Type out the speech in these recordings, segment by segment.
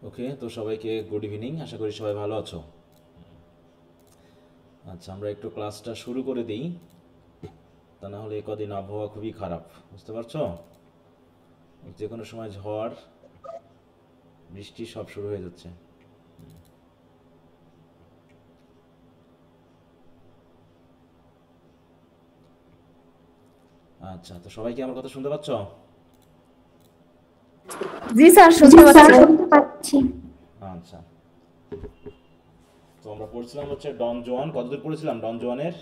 ওকে, তো সবাইকে good evening. আশা করি সবাই ভালো আছো। আচ্ছা, আমরা একটু ক্লাসটা শুরু করে দিই, তা না হলে কদিন আবহাওয়া খুবই খারাপ, বুঝতে পারছো? যে কোনো সময় ঝড়, বৃষ্টি সব শুরু হয়ে যাচ্ছে। আচ্ছা, তো সবাই কি আমার কথা শুনতে পাচ্ছ? জি স্যার, শুনতে পাচ্ছি। আচ্ছা, তো আমরা পড়ছিলাম হচ্ছে ডন জোয়ান। কতদূর পড়েছিলাম ডন জোয়ানের?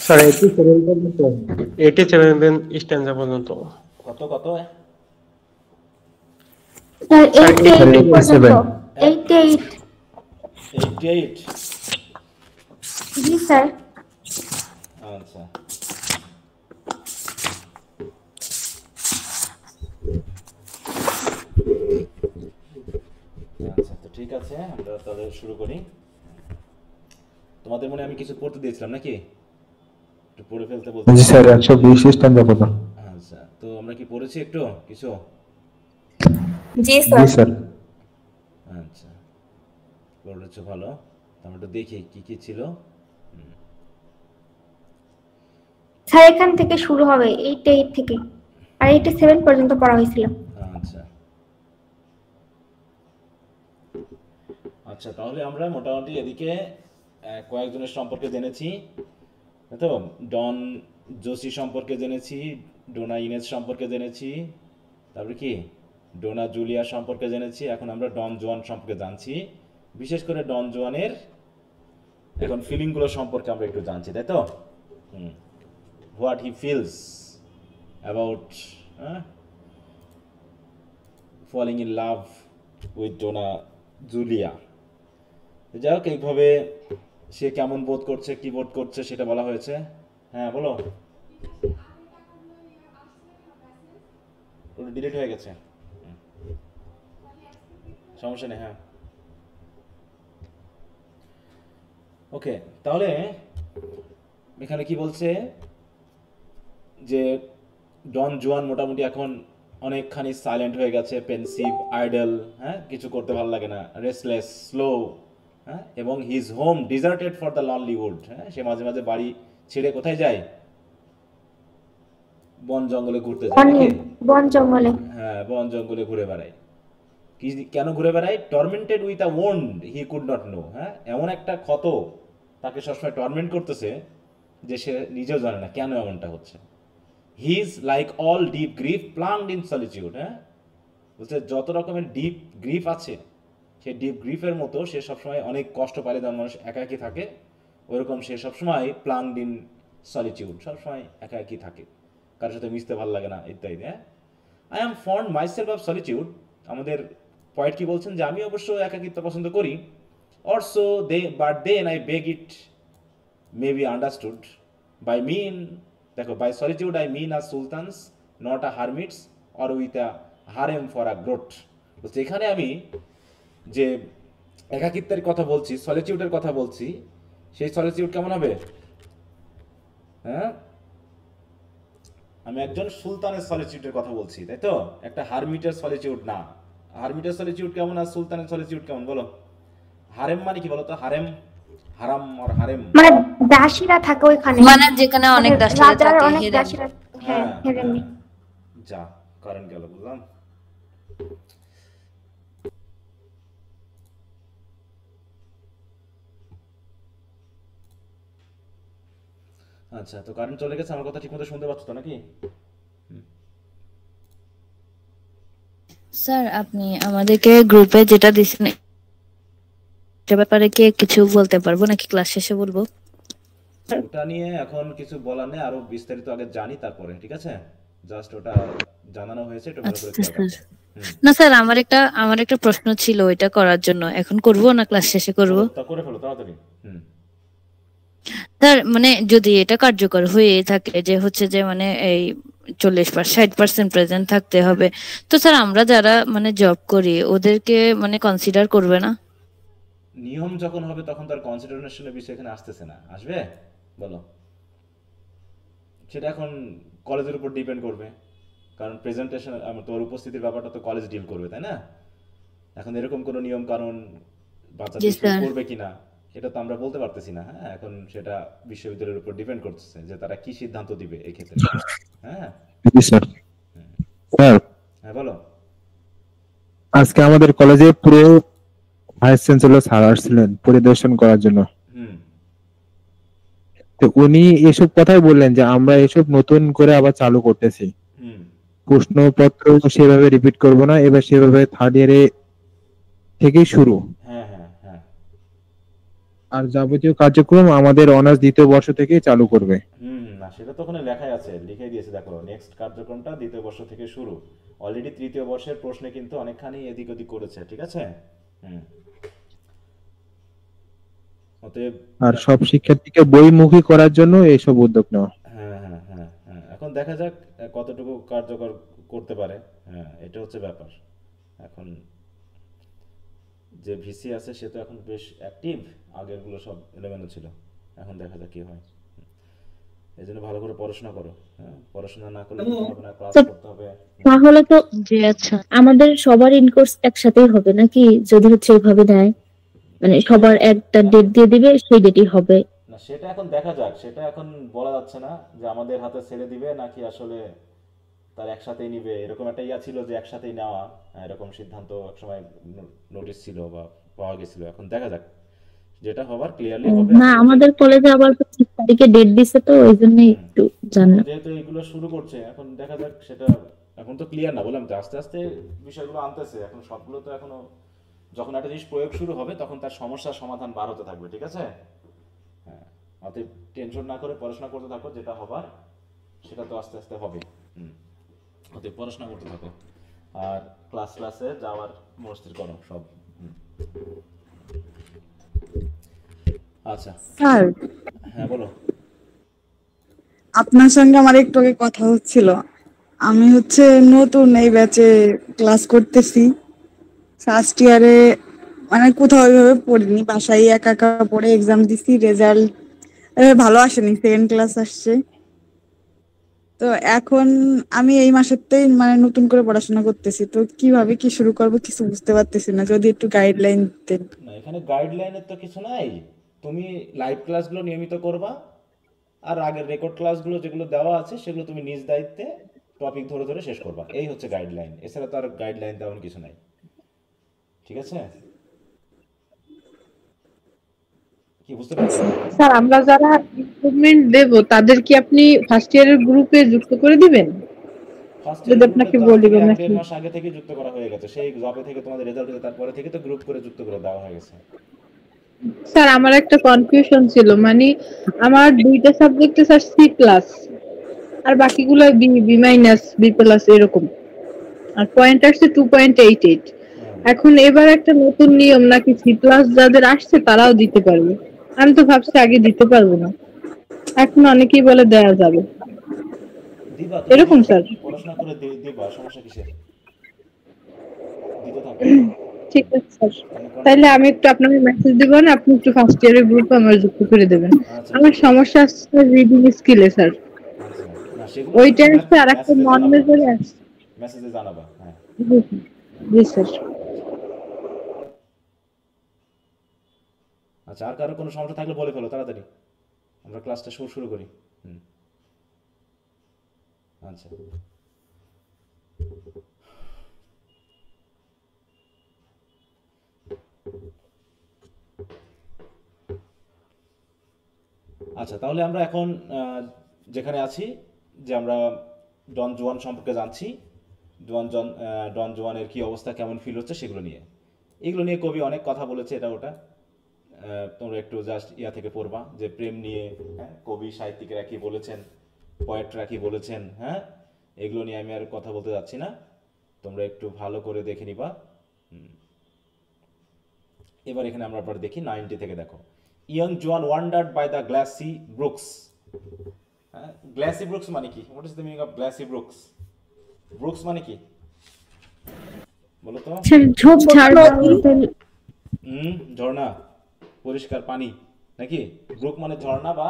স্যার 87 পর্যন্ত, 87 স্ট্যান্ডা পর্যন্ত। কত কত? স্যার স্যার 88 পর্যন্ত। 87। 88। 88? জি স্যার। আচ্ছা, আচ্ছা, তো ঠিক আছে, আমরা তাহলে শুরু করি। তোমাদের মনে আমি কিছু পড়তে দিয়েছিলাম নাকি? একটু পড়ে ফেলতে জি বলছিলাম। স্যার, 120 স্ট্যান্ডা পর্যন্ত। আচ্ছা, তো আমরা কি পড়েছি একটু কিছু? জি জি স্যার। স্যার। আচ্ছা, পড়েছো ভালো। তো আমরা একটু দেখি কি কি ছিল। স্যার এখান থেকে শুরু হবে 88 থেকে, আর 87 পর্যন্ত পড়া হয়েছিল। আচ্ছা, আচ্ছা, তাহলে আমরা মোটামুটি এদিকে কয়েকজনের সম্পর্কে জেনেছি, তাই তো? ডন জোসি সম্পর্কে জেনেছি, ডোনা ইনেস সম্পর্কে জেনেছি, তারপরে কি ডোনা জুলিয়া সম্পর্কে জেনেছি। এখন আমরা ডন জোয়ান সম্পর্কে জানছি, বিশেষ করে ডন জোয়ানের এখন ফিলিংগুলো সম্পর্কে আমরা একটু জানছি, তাই তো? What he feels about falling in love with Donna Julia. যাই হোক, এইভাবে সে কেমন বোধ করছে, কি বোধ করছে সেটা বলা হয়েছে। হ্যাঁ, বলো। ওটা ডিলিট হয়ে গেছে। সমস্যা নেই, হ্যাঁ। ওকে, তাহলে এখানে কি বলছে যে ডন জুয়ান মোটামুটি এখন অনেকখানি সাইলেন্ট হয়ে গেছে, পেন্সিভ, আইডল, হ্যাঁ, কিছু করতে ভালো লাগে না, রেস্টলেস, স্লো, হ্যাঁ, এবং his home deserted for the lonely wood. হ্যাঁ, সে মাঝে মাঝে বাড়ি ছেড়ে কোথায় যায়? বন জঙ্গলে ঘুরতে যায় নাকি? বন জঙ্গলে। হ্যাঁ, বন জঙ্গলে ঘুরে বেড়ায়। কি কেন ঘুরে বেড়ায়? Tormented with a want he could not know. হ্যাঁ, এমন একটা ক্ষত তাকে সবসময় টর্মেন্ট করতেছে যে সে নিজেও জানে না কেন এমনটা হচ্ছে। He is like all deep grief plunged in solitude. হ্যাঁ, বলছে যত রকমের ডিপ গ্রিফ আছে, সেই ডিপ গ্রিফের মতো সে সবসময় অনেক কষ্ট পায় যখন মানুষ একা একই থাকে, ওইরকম সে সবসময় প্লাংড ইন সলিটিউড, সবসময় একা একই থাকে, কারোর সাথে মিশতে ভালো লাগে না, ইত্যাদি। হ্যাঁ, I am fond myself of solitude. আমাদের পয়েট কি বলছেন যে আমি অবশ্য একাকিত্ব পছন্দ করি। Also they but then I beg it may be understood by mean, দেখো, by solitude I mean a sultan's not a hermit's or with a harem for a grot. বলছে এখানে আমি যে একাকিত্বের কথা বলছি, সলিটিউডের কথা বলছি, সেই সলিটিউড কেমন হবে? হ্যাঁ, আমি একজন সুলতানের সলিটিউডের কথা বলছি, তাই তো? একটা হারমিটের সলিটিউড না। হারমিটের সলিটিউড কেমন আর সুলতানের সলিটিউড কেমন বলো? হারেম মানে কি বলো তো? হারেম, হারাম আর হারেম। মানে দাসীরা থাকে ওইখানে, মানে যেখানে মানে অনেক দাসীরা রাজার থাকে, অনেক হেরেম। দাসীরা। হ্যাঁ, হ্যাঁ, হেরেন। হ্যাঁ, যা কারেন্ট গেল, বুঝলাম। আচ্ছা, তো কারেন্ট চলে গেছে, আমার কথা ঠিক মতো শুনতে পাচ্ছ তো নাকি? স্যার, আপনি আমাদেরকে গ্রুপে যেটা দিছেন এটার ব্যাপারে কি কিছু বলতে পারবো নাকি ক্লাস শেষে বলবো? ওটা নিয়ে এখন কিছু বলার নেই, আরো বিস্তারিত আগে জানি তারপরে, ঠিক আছে? জাস্ট ওটা জানানো হয়েছে, একটু ভালো আচ্ছা করে খেয়াল স্যার। রাখো। হুম, না স্যার, আমার একটা প্রশ্ন ছিল, এটা করার জন্য এখন করব না ক্লাস শেষে করব? করো, তা করে ফেলো তাড়াতাড়ি। হুম। স্যার, মানে যদি এটা কার্যকর হয়ে থাকে যে হচ্ছে যে মানে এই 40-60% প্রেজেন্ট থাকতে হবে, তো স্যার আমরা যারা মানে জব করি ওদেরকে মানে কনসিডার করবে না? নিয়ম যখন হবে তখন তার কনসিডারেশনের বিষয় এখানে আসতেছে না, আসবে? বলো। সেটা এখন কলেজের উপর ডিপেন্ড করবে। কারণ প্রেজেন্টেশন তোর উপস্থিতির ব্যাপারটা তো কলেজ ডিল করবে, তাই না? এখন এরকম কোনো নিয়ম কানুন জি বাচ্চাদের শুরু স্যার। করবে কিনা এটা তো আমরা বলতে পারতেছি না। হ্যাঁ, এখন সেটা বিশ্ববিদ্যালয়ের উপর ডিপেন্ড করতেছে যে তারা কি সিদ্ধান্ত দিবে এই ক্ষেত্রে। হ্যাঁ, জি স্যার। স্যার, হ্যাঁ বলো। আজকে আমাদের কলেজে পুরো ভাইস চ্যান্সেলর স্যার আসছিলেন পরিদর্শন করার জন্য। হুম তো উনি এসব কথাই বললেন যে আমরা এসব নতুন করে আবার চালু করতেছি, হুম প্রশ্নপত্র সেভাবে রিপিট করব না, এবার সেভাবে থার্ড ইয়ারে থেকেই শুরু, হ্যাঁ হ্যাঁ হ্যাঁ আর যাবতীয় কার্যক্রম আমাদের অনার্স দ্বিতীয় বর্ষ থেকেই চালু করবে। না সেটা তো ওখানে লেখাই আছে, লিখে দিয়েছে দেখো, নেক্সট কার্যক্রমটা দ্বিতীয় বর্ষ থেকে শুরু। অলরেডি তৃতীয় বর্ষের প্রশ্নে কিন্তু অনেকখানি এদিক ওদিক করেছে, ঠিক আছে। হুম অতএব আর সব শিক্ষার্থীকে বইমুখী করার জন্য এইসব উদ্যোগ নেওয়া। হ্যাঁ হ্যাঁ হ্যাঁ হ্যাঁ, এখন দেখা যাক কতটুকু কার্যকর করতে পারে। হ্যাঁ, এটা হচ্ছে ব্যাপার। এখন যে ভিসি আছে সে তো এখন বেশ অ্যাক্টিভ, আগেরগুলো সব এলোমেলো ছিল। এখন দেখা যাক কি হয়। এই জন্য ভালো করে পড়াশোনা করো। হ্যাঁ, পড়াশোনা না করলে কিছু হবে না, ক্লাস স্যার, করতে হবে। তাহলে তো জি আচ্ছা। আমাদের সবার ইনকোর্স একসাথেই হবে নাকি, যদি হচ্ছে এইভাবে দেয়, মানে সবার একটা ডেট দিয়ে দিবে, সেই ডেটই হবে? না সেটা এখন দেখা যাক, সেটা এখন বলা যাচ্ছে না যে আমাদের হাতে ছেড়ে দিবে নাকি আসলে তার একসাথেই নিবে। এরকম একটা ইয়া ছিল যে একসাথেই নেওয়া, এরকম সিদ্ধান্ত একসময় নোটিশ ছিল বা পাওয়া গেছিল। এখন দেখা যাক, যেটা হবার ক্লিয়ারলি হবে। না, এখন আমাদের কলেজে আবার 25 তারিখে ডেট দিছে, তো ওই জন্যই একটু এখন জানলাম। যেহেতু এগুলো শুরু করছে, এখন দেখা যাক সেটা। এখন তো ক্লিয়ার না, বললাম তো আস্তে আস্তে বিষয়গুলো আনতেছে। এখন সবগুলো তো এখনো, যখন একটা জিনিস প্রয়োগ শুরু হবে তখন তার সমস্যার সমাধান বার হতে থাকবে, ঠিক আছে। হ্যাঁ, অতএব টেনশন না করে পড়াশোনা করতে থাকো, যেটা হবার সেটা তো আস্তে আস্তে হবে। হুম অতএব পড়াশোনা করতে থাকো, আর ক্লাসে যাওয়ার মনস্থির করো সব। হুম, আচ্ছা। স্যার, হ্যাঁ বলো। আপনার সঙ্গে আমার একটু আগে কথা হচ্ছিল। আমি হচ্ছে নতুন এই ব্যাচে ক্লাস করতেছি, ফার্স্ট ইয়ারে। মানে কোথাও ওইভাবে পড়িনি, বাসায় একা একা পড়ে এক্সাম দিছি, রেজাল্ট ভালো আসেনি, সেকেন্ড ক্লাস আসছে। তো এখন আমি এই মাসেরটাই মানে নতুন করে পড়াশোনা করতেছি, তো কিভাবে কি শুরু করব কিছু বুঝতে পারতেছি না, যদি একটু গাইডলাইন দিতেন। না এখানে গাইডলাইনের তো কিছু নাই। তুমি লাইভ ক্লাসগুলো নিয়মিত করবা, আর আগের রেকর্ড ক্লাসগুলো যেগুলো দেওয়া আছে সেগুলো তুমি নিজ দায়িত্বে টপিক ধরে ধরে শেষ করবা, এই হচ্ছে গাইডলাইন। এছাড়া তো আর গাইডলাইন তেমন কিছু নাই, ঠিক আছে। কি বুঝতে পারছো? স্যার, আমরা যারা ইমপ্রুভমেন্ট দেব তাদের কি আপনি ফার্স্ট ইয়ারের গ্রুপে যুক্ত করে দিবেন? ফার্স্ট যদি ইয়ারের গ্রুপে আপনাকে তো আজ বলি থেকে বা এক নাকি? দেড় মাস আগে থেকে যুক্ত করা হয়ে গেছে। সেই জবে থেকে তোমাদের রেজাল্ট হয়েছে তারপরে থেকে তো গ্রুপ করে যুক্ত করে দেওয়া হয়ে গেছে। স্যার, আমার একটা কনফিউশন ছিল, মানে আমার দুইটা সাবজেক্টে স্যার সি প্লাস, আর বাকিগুলো B, B minus, B plus এরকম, আর পয়েন্ট আসছে 2.88। এখন এবার একটা নতুন নিয়ম নাকি সি প্লাস যাদের আসছে তারাও দিতে পারবে। আমি তো ভাবছি আগে দিতে পারবো না, এখন অনেকেই বলে দেওয়া যাবে, দিবা, তুমি এরকম স্যার। পড়াশোনা করে দিবা, সমস্যা কিসের, দিতে থাকো। ঠিক আছে স্যার, কোনো তাইলে কনফিউশন। আমি একটু আপনাকে মেসেজ দিব, না আপনি একটু ফার্স্ট ইয়ারের গ্রুপে আমার যুক্ত করে দেবেন। আচ্ছা আমার ঠিক আছে। সমস্যা আছে রিডিং স্কিলে স্যার, আচ্ছা, না সেগুলো ওইটা তুমি আছে, আর একটা মেসেজে নন জানাবা, মেজরে আছে। মেসেজে জানাবা। হ্যাঁ জি জি স্যার। আচ্ছা আচ্ছা, আর কারো কোনো সমস্যা থাকলে বলে ফেলো তাড়াতাড়ি, আমরা ক্লাসটা শুরু করি। হুম আচ্ছা। আচ্ছা তাহলে আমরা এখন যেখানে আছি, যে আমরা ডন জুয়ান সম্পর্কে জানছি, ডন জুয়ানের কি অবস্থা, কেমন ফিল হচ্ছে সেগুলো নিয়ে। এগুলো নিয়ে কবি অনেক কথা বলেছে, এটা ওটা তোমরা একটু জাস্ট ইয়া থেকে পড়বা যে প্রেম নিয়ে, হ্যাঁ, কবি সাহিত্যিকেরা কি বলেছেন, পোয়েটরা কি বলেছেন। হ্যাঁ, এগুলো নিয়ে আমি আর কথা বলতে যাচ্ছি না, তোমরা একটু ভালো করে দেখে নিবা। এবার এখানে আমরা আবার দেখি 90 থেকে। দেখো, young Joan wandered by the glassy brooks. হ্যাঁ, গ্লাসি ব্রুকস মানে কি? What is the meaning of glassy brooks? Brooks মানে কি বলো তো? স্যার, ঝোপঝাড় বলতে ঝর্ণা, পরিষ্কার পানি নাকি? ব্রুক মানে ঝর্ণা বা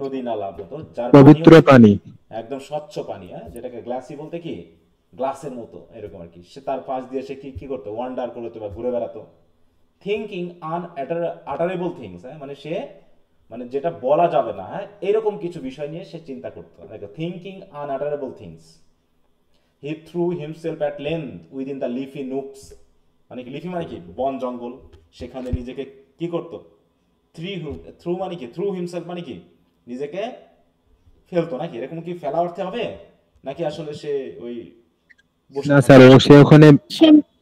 নদী নালা মতো, যার পানি পবিত্র পানি। একদম স্বচ্ছ পানি, হ্যাঁ, যেটাকে গ্লাসি বলতে কি গ্লাসের মতো এরকম আর কি, সে তার পাশ দিয়ে সে কি কি করতো, ওয়ান্ডার করতো বা ঘুরে বেড়াতো। থিঙ্কিং আনআটারেবল থিংস, হ্যাঁ, মানে সে মানে যেটা বলা যাবে না, হ্যাঁ, এরকম কিছু বিষয় নিয়ে সে চিন্তা করতো। দেখো thinking unutterable things. He threw himself at length within the leafy nooks, মানে কি লিফি মানে কি বন জঙ্গল, সেখানে নিজেকে কি করতো, থ্রু মানে কি থ্রু হিমসেলফ মানে কি নিজেকে ফেলতো নাকি, এরকম কি ফেলা অর্থে হবে নাকি আসলে সে ওই বসে না থাকা? স্যার, সে ওখানে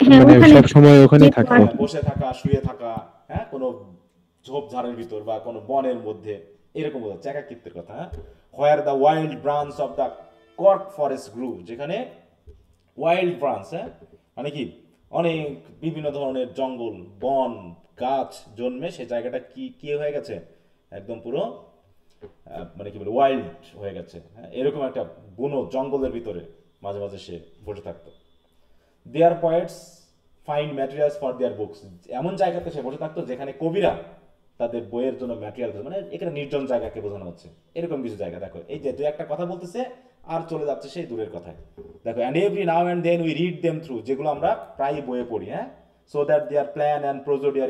হ্যাঁ মানে ওখানে সব সময় ওখানেই যে থাকতো। হ্যাঁ, বসে থাকা, শুয়ে থাকা, হ্যাঁ, কোনো ঝোপঝাড়ের ভিতর বা কোনো বনের মধ্যে, এরকম বোঝাচ্ছে একাকিত্বের কথা। হ্যাঁ, where the wild branch of the cork forest grew, যেখানে ওয়াইল্ড ব্রাঞ্চ, হ্যাঁ, মানে কি অনেক বিভিন্ন ধরনের জঙ্গল, বন, গাছ জন্মে, সে জায়গাটা কি কি হয়ে গেছে, একদম পুরো মানে কি বলে ওয়াইল্ড হয়ে গেছে, হ্যাঁ, এরকম একটা বুনো জঙ্গলের ভিতরে মাঝে মাঝে সে বসে থাকতো। There poets find materials for their books, এমন জায়গাতে সে বসে থাকতো যেখানে কবিরা তাদের বইয়ের জন্য ম্যাটেরিয়াল, মানে এখানে নির্জন জায়গাকে বোঝানো হচ্ছে, এরকম কিছু জায়গা। দেখো এই যে দুই একটা কথা বলতেছে আর চলে যাচ্ছে সেই দূরের কথায়। দেখো and every now and then we read them through, যেগুলো আমরা প্রায় বইয়ে পড়ি, হ্যাঁ, so that their plan and prosody are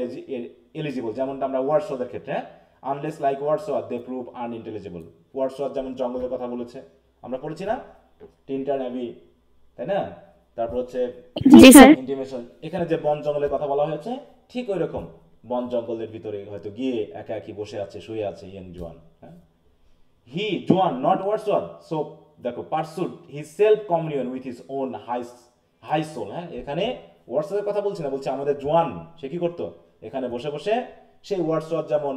eligible, যেমনটা আমরা ওয়ার্ডসওয়ার্থের ক্ষেত্রে, হ্যাঁ, unless like Wordsworth they prove unintelligible. Wordsworth যেমন জঙ্গলের কথা বলেছে, আমরা পড়েছি না, টিনটার অ্যাবি, তাই না, তারপর হচ্ছে জি স্যার ইন্টিমেশন, এখানে যে বন জঙ্গলের কথা বলা হয়েছে ঠিক ওই রকম বন জঙ্গলের ভিতরে হয়তো গিয়ে একা একই বসে আছে, শুয়ে আছে ইয়ং জোয়ান, হ্যাঁ, হি জোয়ান নট ওয়ার্ডসওয়ার্থ, সো দেখো pursued his self communion with his own high soul, হ্যাঁ, এখানে ওয়ার্ডসওয়ার্থের কথা বলছি না, বলছি আমাদের জোয়ান সে কি করতো, এখানে বসে বসে সেই ওয়ার্ডসওয়ার্থ যেমন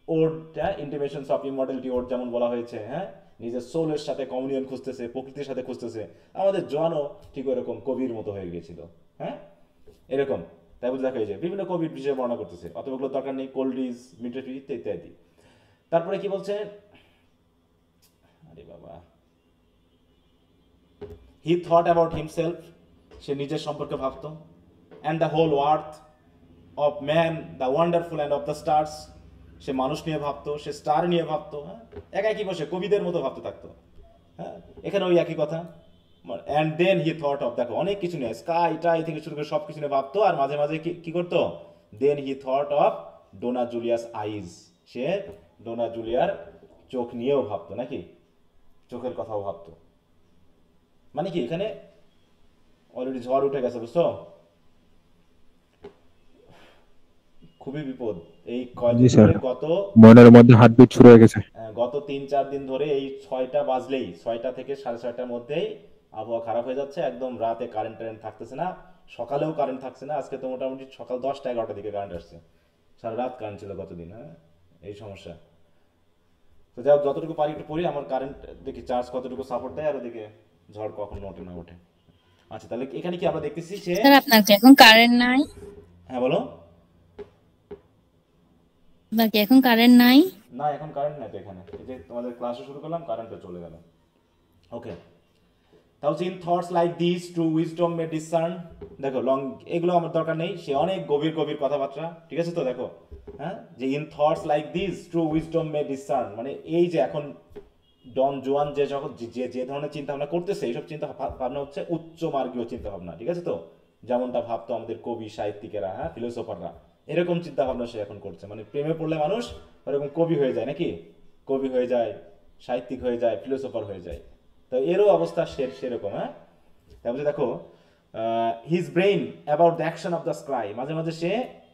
ওড, হ্যাঁ, ইন্টিমেশনস অফ ইমর্টালিটি ওড যেমন বলা হয়েছে, হ্যাঁ, নিজের সোলের সাথে কমিউনিয়ন খুঁজতেছে, প্রকৃতির সাথে খুঁজতেছে, আমাদের জোয়ানও ঠিক ওরকম কবির মতো হয়ে গিয়েছিল, হ্যাঁ, এরকম। তাই বুঝে দেখা যায় বিভিন্ন কবির বিষয়ে বর্ণনা করতেছে, অতগুলো দরকার নেই, কোল্ডিজ, মিড্রেফি ইত্যাদি। তারপরে কি বলছে, আরে বাবা, হি থট অ্যাবাউট হিমসেলফ, সে নিজের সম্পর্কে ভাবতো, and the whole worth of man the wonderful and of the stars, সে মানুষ নিয়ে ভাবতো, সে স্টার নিয়ে ভাবতো, হ্যাঁ, একই বসে কবিদের মতো ভাবতে থাকতো, হ্যাঁ, এখানে ওই একই কথা। And then he thought of, দেখো অনেক কিছু নিয়ে স্কাই টাই থেকে শুরু করে সব কিছু নিয়ে ভাবতো, আর মাঝে মাঝে কি করতো, then he thought of Donna Julia's eyes, সে ডোনা জুলিয়ার চোখ নিয়েও ভাবতো নাকি, চোখের কথাও ভাবতো, মানে কি এখানে অলরেডি ঝড় উঠে গেছে, বুঝছো, খুবই বিপদ। এই কয়দিন জি স্যার, ধরে মনের মধ্যে হার্টবিট শুরু হয়ে গেছে। গত 3-4 দিন ধরে এই 6টা বাজলেই 6টা থেকে 6:30টার মধ্যেই আবহাওয়া খারাপ হয়ে যাচ্ছে, একদম রাতে কারেন্ট থাকতেছে না, সকালেও কারেন্ট থাকছে না, আজকে তো মোটামুটি সকাল 10টা-11টার দিকে কারেন্ট আসছে, সারা রাত কারেন্ট ছিল গতদিন, হ্যাঁ, এই সমস্যা। তো যাই হোক, যতটুকু পারি একটু পড়ি, আমার কারেন্ট দেখি চার্জ কতটুকু সাপোর্ট দেয়, আর ওদিকে ঝড় কখন ওঠে না ওঠে। আচ্ছা, তাহলে এখানে কি আমরা দেখতেছি যে, স্যার আপনার কি এখন কারেন্ট নাই? হ্যাঁ বলো। আপনার কি এখন কারেন্ট নাই? না, এখন কারেন্ট নাই তো এখানে, এই যে তোমাদের ক্লাসও শুরু করলাম, কারেন্টও চলে গেল। ওকে, তাহলে in thoughts like this true wisdom May discern, দেখো লং এগুলো আমার দরকার নেই, সে অনেক গভীর গভীর কথাবার্তা, ঠিক আছে তো, দেখো, হ্যাঁ, যে in thoughts like this true wisdom May discern, মানে এই যে এখন ডন জোয়ান যে যখন যে ধরনের চিন্তা ভাবনা করতেছে, এইসব চিন্তা ভাবনা হচ্ছে উচ্চ মার্গীয় চিন্তা ভাবনা, ঠিক আছে তো, যেমনটা ভাবতো আমাদের কবি সাহিত্যিকেরা, হ্যাঁ, ফিলোসোফাররা, এরকম চিন্তা ভাবনা সে এখন করছে, মানে প্রেমে পড়লে মানুষ ওরকম কবি হয়ে যায় নাকি, কবি হয়ে যায়, সাহিত্যিক হয়ে যায়, ফিলোসোফার হয়ে যায়, তো এরও অবস্থা সেরকম, হ্যাঁ। তারপরে দেখো his brain about the action of the sky, মাঝে মাঝে সে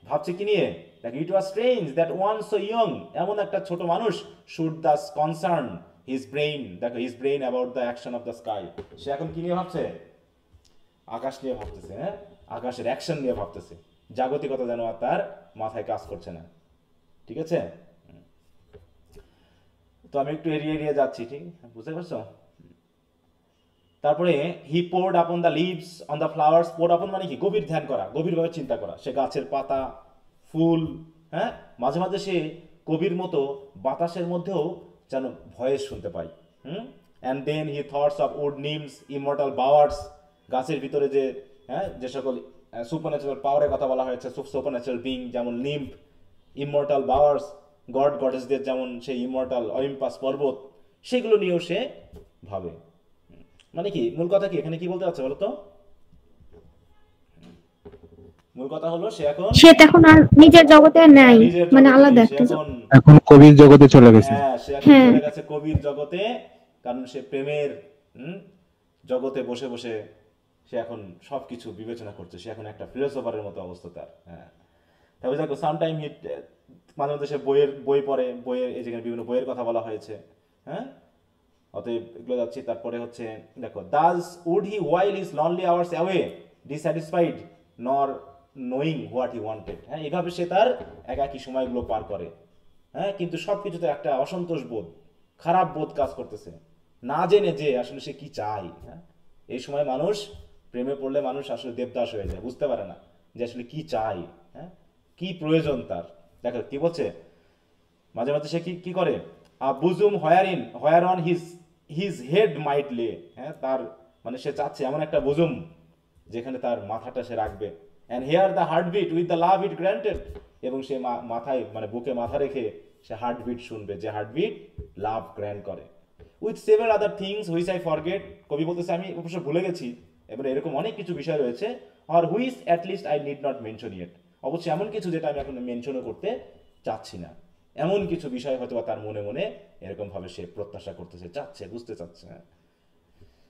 ভাবছে কি নিয়ে, দেখো it was strange that one so young, এমন একটা ছোট মানুষ should the concern his brain, দেখো his brain about the action of the sky, সে এখন কি নিয়ে ভাবছে, আকাশ নিয়ে ভাবতেছে, হ্যাঁ, আকাশের অ্যাকশন নিয়ে ভাবতেছে, জাগতিকতা যেন আর তার মাথায় কাজ করছে না, ঠিক আছে। তো আমি একটু এড়িয়ে এড়িয়ে যাচ্ছি, ঠিক বুঝতে পারছো। তারপরে হি poured upon the leaves on the flowers, poured আপন মানে কি গভীর ধ্যান করা, গভীরভাবে চিন্তা করা, সে গাছের পাতা, ফুল, হ্যাঁ, মাঝে মাঝে সে কবির মতো বাতাসের মধ্যেও যেন ভয়েস শুনতে পাই, and then he thoughts of wood nymphs immortal bowers, গাছের ভিতরে যে, হ্যাঁ, যে সকল সুপারন্যাচুরাল পাওয়ারের কথা বলা হয়েছে, সুপারন্যাচুরাল বিং, যেমন নিম্ফ, ইমর্টাল বাওয়ার্স, গড গডেসদের যেমন সেই ইমর্টাল অলিম্পাস পর্বত, সেগুলো নিয়েও সে ভাবে। মানে কি মূল কথা কি এখানে কি বলতে চাচ্ছে বলো তো? মূল কথা হলো সে এখন সে তখন আর নিজের জগতে নাই, নিজের মানে জগতে আলাদা নেই, সে একটা এখন এখন কবির জগতে চলে গেছে। সে এখন হ্যাঁ। চলে গেছে কবির জগতে, কারণ সে প্রেমের জগতে বসে বসে সে এখন সবকিছু বিবেচনা করছে, সে এখন একটা ফিলোসোফারের মতো অবস্থা তার। হ্যাঁ, তবে দেখো সামটাইম হিট মাঝে মধ্যে সে বই পড়ে, বইয়ের এই যেখানে বিভিন্ন বইয়ের কথা বলা হয়েছে। হ্যাঁ, অতএব এগুলো যাচ্ছি। তারপরে হচ্ছে দেখো, thus would he while his lonely hours away dissatisfied nor knowing what he wanted. হ্যাঁ, এভাবে সে তার একাকী সময়গুলো পার করে। হ্যাঁ, কিন্তু সবকিছুতে একটা অসন্তোষ বোধ, খারাপ বোধ কাজ করতেছে, না জেনে যে আসলে সে কি চায়। হ্যাঁ, এই সময় মানুষ প্রেমে পড়লে মানুষ আসলে দেবদাস হয়ে যায়, বুঝতে পারে না যে আসলে কি চায়, হ্যাঁ, কি প্রয়োজন তার। দেখো কি বলছে, মাঝে মাঝে সে কি করে, বুজুম হোয়ার অন হিজ হেড মাইট লে। হ্যাঁ, তার মানে সে চাচ্ছে এমন একটা বুজুম যেখানে তার মাথাটা সে রাখবে। And hear the heartbeat with the love it granted, এবং সে মাথায় মানে বুকে মাথা রেখে সে হার্টবিট শুনবে, যে হার্টবিট লাভ গ্র্যান্ট করে। With several other things which I forget, কবি বলতেছে আমি অবশ্য ভুলে গেছি, এবার এরকম অনেক কিছু বিষয় রয়েছে, আর which at least I need not mention yet, অবশ্যই এমন কিছু যেটা আমি এখন মেনশনও করতে চাচ্ছি না। এমন কিছু বিষয় হয়তো তার মনে মনে এরকম ভাবে সে প্রত্যাশা করতেছে, চাচ্ছে, বুঝতে চাচ্ছে।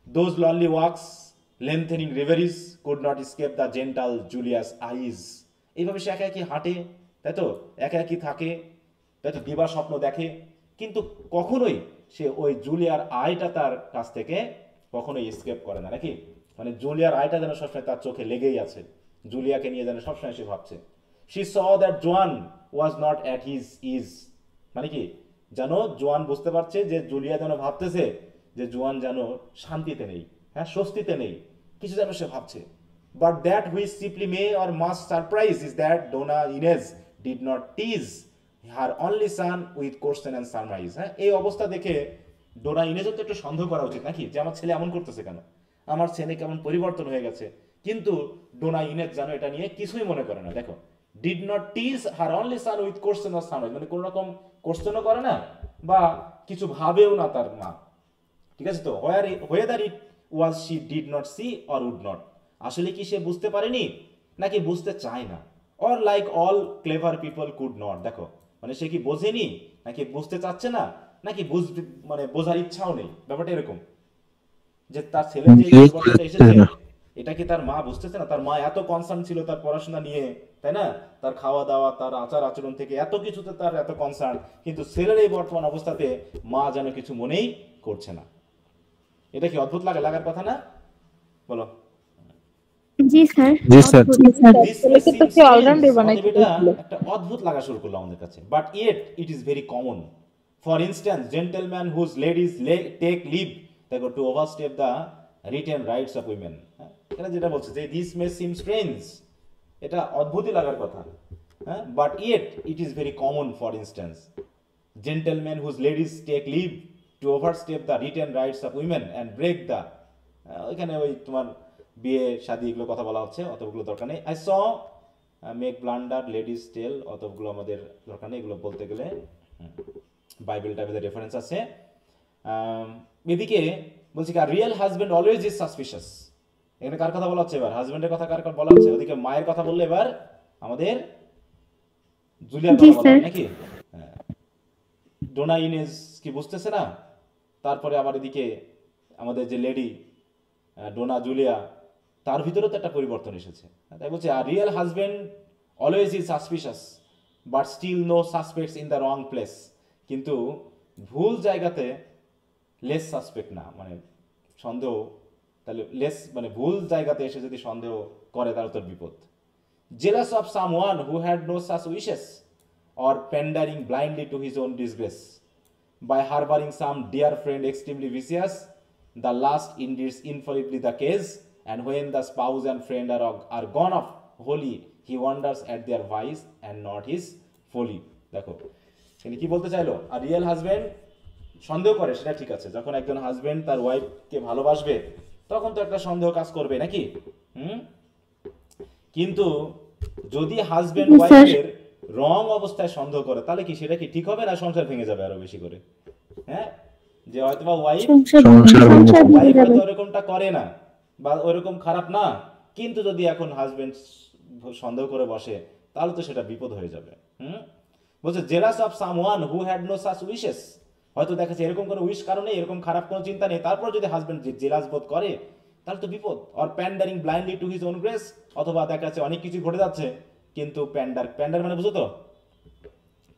Those lonely walks, lengthening reveries could not escape the gentle Julia's eyes. এইভাবে সে একা একই হাঁটে, তাই তো, একা একই থাকে, তাই তো, দিবা স্বপ্ন দেখে, কিন্তু কখনোই সে ওই জুলিয়ার আইটা তার কাছ থেকে কখনোই এসকেপ করে না, নাকি? মানে জুলিয়ার আইটা যেন সবসময় তার চোখে লেগেই আছে, জুলিয়াকে নিয়ে যেন সবসময় সে ভাবছে। She saw that Joan was not at his ease, মানে কি যেন জোয়ান বুঝতে পারছে যে জুলিয়া যেন ভাবতেছে যে জোয়ান যেন শান্তিতে নেই, হ্যাঁ, স্বস্তিতে নেই, কিছু যেন সে ভাবছে। But that which simply may or must surprise is that Donna Inez did not tease her only son with question and surmise. হ্যাঁ, এই অবস্থা দেখে ডোনা ইনেজও তো একটু সন্দেহ করা উচিত নাকি, যে আমার ছেলে এমন করতেছে কেন, আমার ছেলে কেমন পরিবর্তন হয়ে গেছে। কিন্তু ডোনা ইনেজ যেন এটা নিয়ে কিছুই মনে করে না। দেখো, did not tease her only son with question or surmise, মানে কোন রকম কোশ্চেনও করে না বা কিছু ভাবেও না তার মা, ঠিক আছে তো। Whether it was she did not see or would not, আসলে কি সে বুঝতে পারেনি নাকি বুঝতে চায় না, or like all clever people could not, দেখো মানে সে কি বোঝেনি নাকি বুঝতে চাচ্ছে না, নাকি মানে বোঝার ইচ্ছাও নেই। ব্যাপারটা এরকম যে তার ছেলে যে পরিবর্তনটা এসেছে এটা কি তার মা বুঝতেছে না? তার মা এত কনসার্ন ছিল তার পড়াশোনা নিয়ে, তাই না, তার খাওয়া দাওয়া, তার আচার আচরণ থেকে এত কিছুতে তার এত কনসার্ন, কিন্তু ছেলের এই বর্তমান অবস্থাতে মা যেন কিছু মনেই করছে না। এটা কি অদ্ভুত লাগার কথা না, বলো? জি স্যার। জি স্যার। ছেলেকে তো সে অলরাউন্ডার বানাইতে দিয়েছিল। একটা অদ্ভুত লাগা শুরু করলো আমাদের কাছে। But yet it is very common. For instance, gentleman whose ladies take leave দেখো to overstep the written rights of women. এটা যেটা বলছে যে দিস মে সিম স্ট্রেঞ্জ, এটা অদ্ভুতই লাগার কথা। হ্যাঁ, but yet it is very common. For instance, gentleman whose ladies take leave to overstep the written rights of women and break the, ওইখানে ওই তোমার বিয়ে শাদী এগুলো কথা বলা হচ্ছে, অতগুলো দরকার নেই। I saw make blunder ladies tell, অতগুলো আমাদের দরকার নেই, এগুলো বলতে গেলে বাইবেল টাইপের রেফারেন্স আছে। এদিকে বলছি কি, real husband always is suspicious. এখানে কার কথা বলা হচ্ছে এবার? হাজবেন্ডের কথা কার বলা হচ্ছে? ওদিকে মায়ের কথা বললে এবার আমাদের জুলিয়ার কথা বলা হয় নাকি? ডোনা ইনেজ কি বুঝতেছে না? তারপরে আবার এদিকে আমাদের যে লেডি ডোনা জুলিয়া, তার ভিতরেও তো একটা পরিবর্তন এসেছে। তাই বলছে real husband always is suspicious but still no suspects in the wrong place, কিন্তু ভুল জায়গাতে লেস সাসপেক্ট না, মানে সন্দেহ, তাহলে লেস মানে ভুল জায়গাতে এসে যদি সন্দেহ করে তাহলে তোর বিপদ। Jealous of someone who had no such wishes or pandering blindly to his own disgrace by harbouring some dear friend extremely vicious, the last indeed is infallibly the case, and when the spouse and friend are gone off wholly, he wonders at their vice and not his folly. দেখো তিনি কি বলতে চাইলো, আর real husband সন্দেহ করে সেটা ঠিক আছে, যখন একজন হাজবেন্ড তার ওয়াইফকে ভালোবাসবে তখন তো একটা সন্দেহ কাজ করবে নাকি? কিন্তু যদি হাজবেন্ড ওয়াইফের রং অবস্থায় সন্দেহ করে তাহলে কি সেটা কি ঠিক হবে না সংসার ভেঙে যাবে আরো বেশি করে? হ্যাঁ, যে হয়তোবা ওয়াইফ সংসার সংসার সংসার ভেঙে ওয়াইফ যাবে। হয়তো ওরকমটা করে না বা ওরকম খারাপ না, কিন্তু যদি এখন হাজবেন্ড সন্দেহ করে বসে তাহলে তো সেটা বিপদ হয়ে যাবে। বলছে jealous of someone who had no such wishes, হয়তো দেখা যাচ্ছে এরকম কোনো উইশ কারণে এরকম খারাপ কোনো চিন্তা নেই, তারপর যদি হাজবেন্ড জেলাস বোধ করে তাহলে তো বিপদ। Or pandering blindly to his own grace, অথবা দেখা যাচ্ছে অনেক কিছু ঘটে যাচ্ছে কিন্তু প্যান্ডার মানে বুঝো তো,